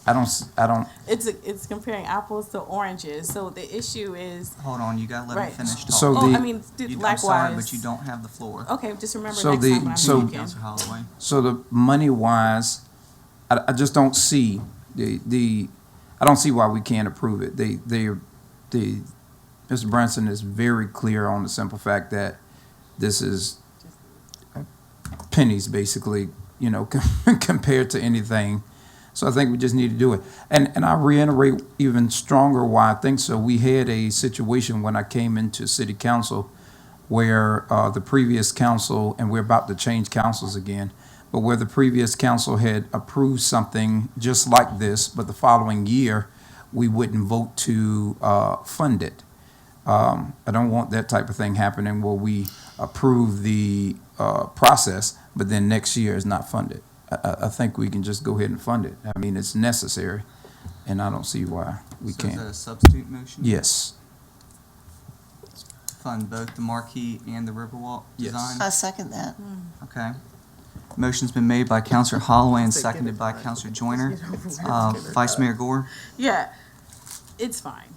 I don't. It's comparing apples to oranges. So the issue is. Hold on, you gotta let me finish talking. So I'm sorry, but you don't have the floor. Okay, just remember So next time when I'm speaking. Counselor Holloway. So the money wise, I just don't see I don't see why we can't approve it. Mr. Branson is very clear on the simple fact that this is pennies basically, compared to anything. So I think we just need to do it. And I reiterate even stronger why I think so. We had a situation when I came into city council where the previous council, and we're about to change councils again, but where the previous council had approved something just like this, but the following year, we wouldn't vote to fund it. I don't want that type of thing happening where we approve the process, but then next year is not funded. I think we can just go ahead and fund it. I mean, it's necessary, and I don't see why we So is can't. that a substitute motion? Yes. Fund both the marquee and the Riverwalk Yes. design? I second that. Okay. Motion's been made by Counselor Holloway and seconded by Counselor Joyner. Vice Mayor Gore? Yeah, it's fine.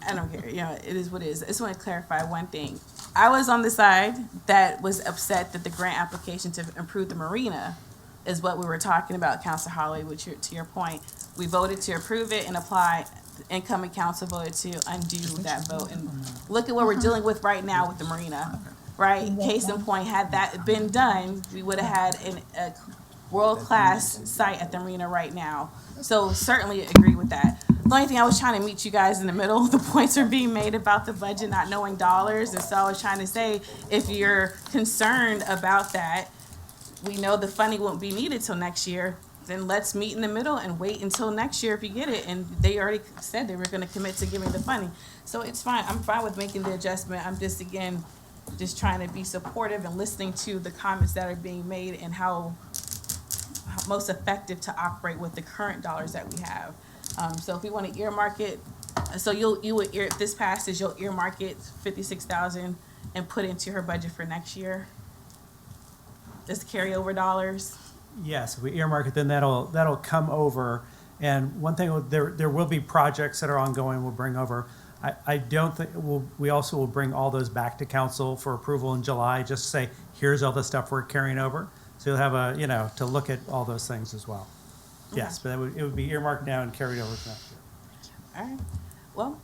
I don't care. It is what it is. I just want to clarify one thing. I was on the side that was upset that the grant application to improve the marina is what we were talking about, Counselor Holloway, to your point. We voted to approve it and apply. The incoming council voted to undo that vote. And look at what we're dealing with right now with the marina, right? Case in point, had that been done, we would have had a world-class site at the marina right now. So certainly agree with that. The only thing I was trying to meet you guys in the middle, the points are being made about the budget not knowing dollars. And so I was trying to say, if you're concerned about that, we know the funding won't be needed till next year, then let's meet in the middle and wait until next year if you get it. And they already said they were gonna commit to giving the funding. So it's fine, I'm fine with making the adjustment. I'm just, again, just trying to be supportive and listening to the comments that are being made and how most effective to operate with the current dollars that we have. So if we want to earmark it, so if this passes, you'll earmark it 56,000 and put it into her budget for next year. Just carryover dollars. Yes, if we earmark it, then that'll come over. And one thing, there will be projects that are ongoing we'll bring over. I don't think, we also will bring all those back to council for approval in July, just to say, here's all the stuff we're carrying over. So you'll have to look at all those things as well. Yes, but it would be earmarked now and carried over to next year. All right. Well,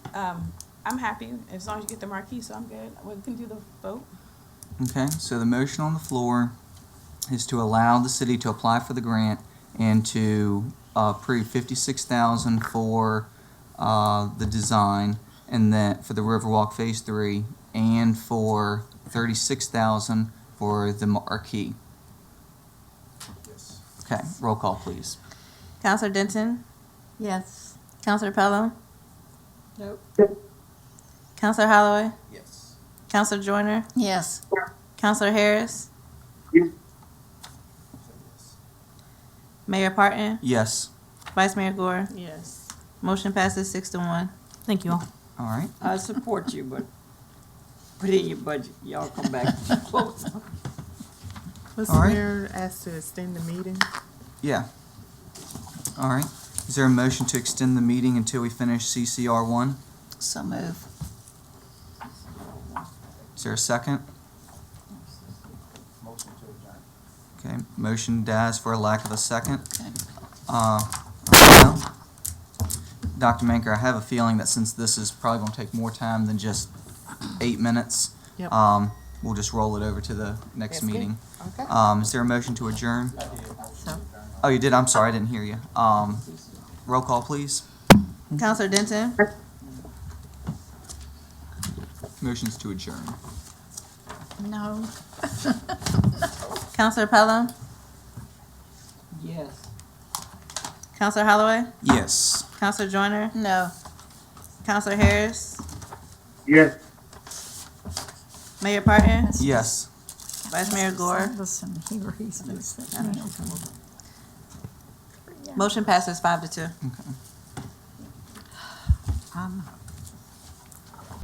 I'm happy as long as you get the marquee, so I'm good. We can do the vote. Okay, so the motion on the floor is to allow the city to apply for the grant and to approve $56,000 for the design, and then for the Riverwalk Phase 3, and for $36,000 for the marquee. Okay, roll call, please. Counselor Denton? Yes. Counselor Pelham? Nope. Counselor Holloway? Yes. Counselor Joyner? Yes. Counselor Harris? Mayor Parton? Yes. Vice Mayor Gore? Yes. Motion passes 6-1. Thank you all. All right. I support you, but put in your budget. Y'all come back close. Was All right. Mayor asked to extend the meeting? Yeah. All right. Is there a motion to extend the meeting until we finish CCR 1? So move. Is there a second? Motion to adjourn. Okay, motion dies for a lack of a second. Okay. Well, Dr. Manker, I have a feeling that since this is probably going to take more time than just 8 minutes, Yep. we'll just roll it over to the next Yes, good. meeting. Okay. Is there a motion to adjourn? So, Oh, you did? I'm sorry, I didn't hear you. Roll call, please. Counselor Denton? Motion's to adjourn. no. Counselor Pelham? Yes. Counselor Holloway? Yes. Counselor Joyner? No. Counselor Harris? Yes. Mayor Parton? Yes. Vice Mayor Gore? Listen, here he's listening. Motion passes 5-2. I'm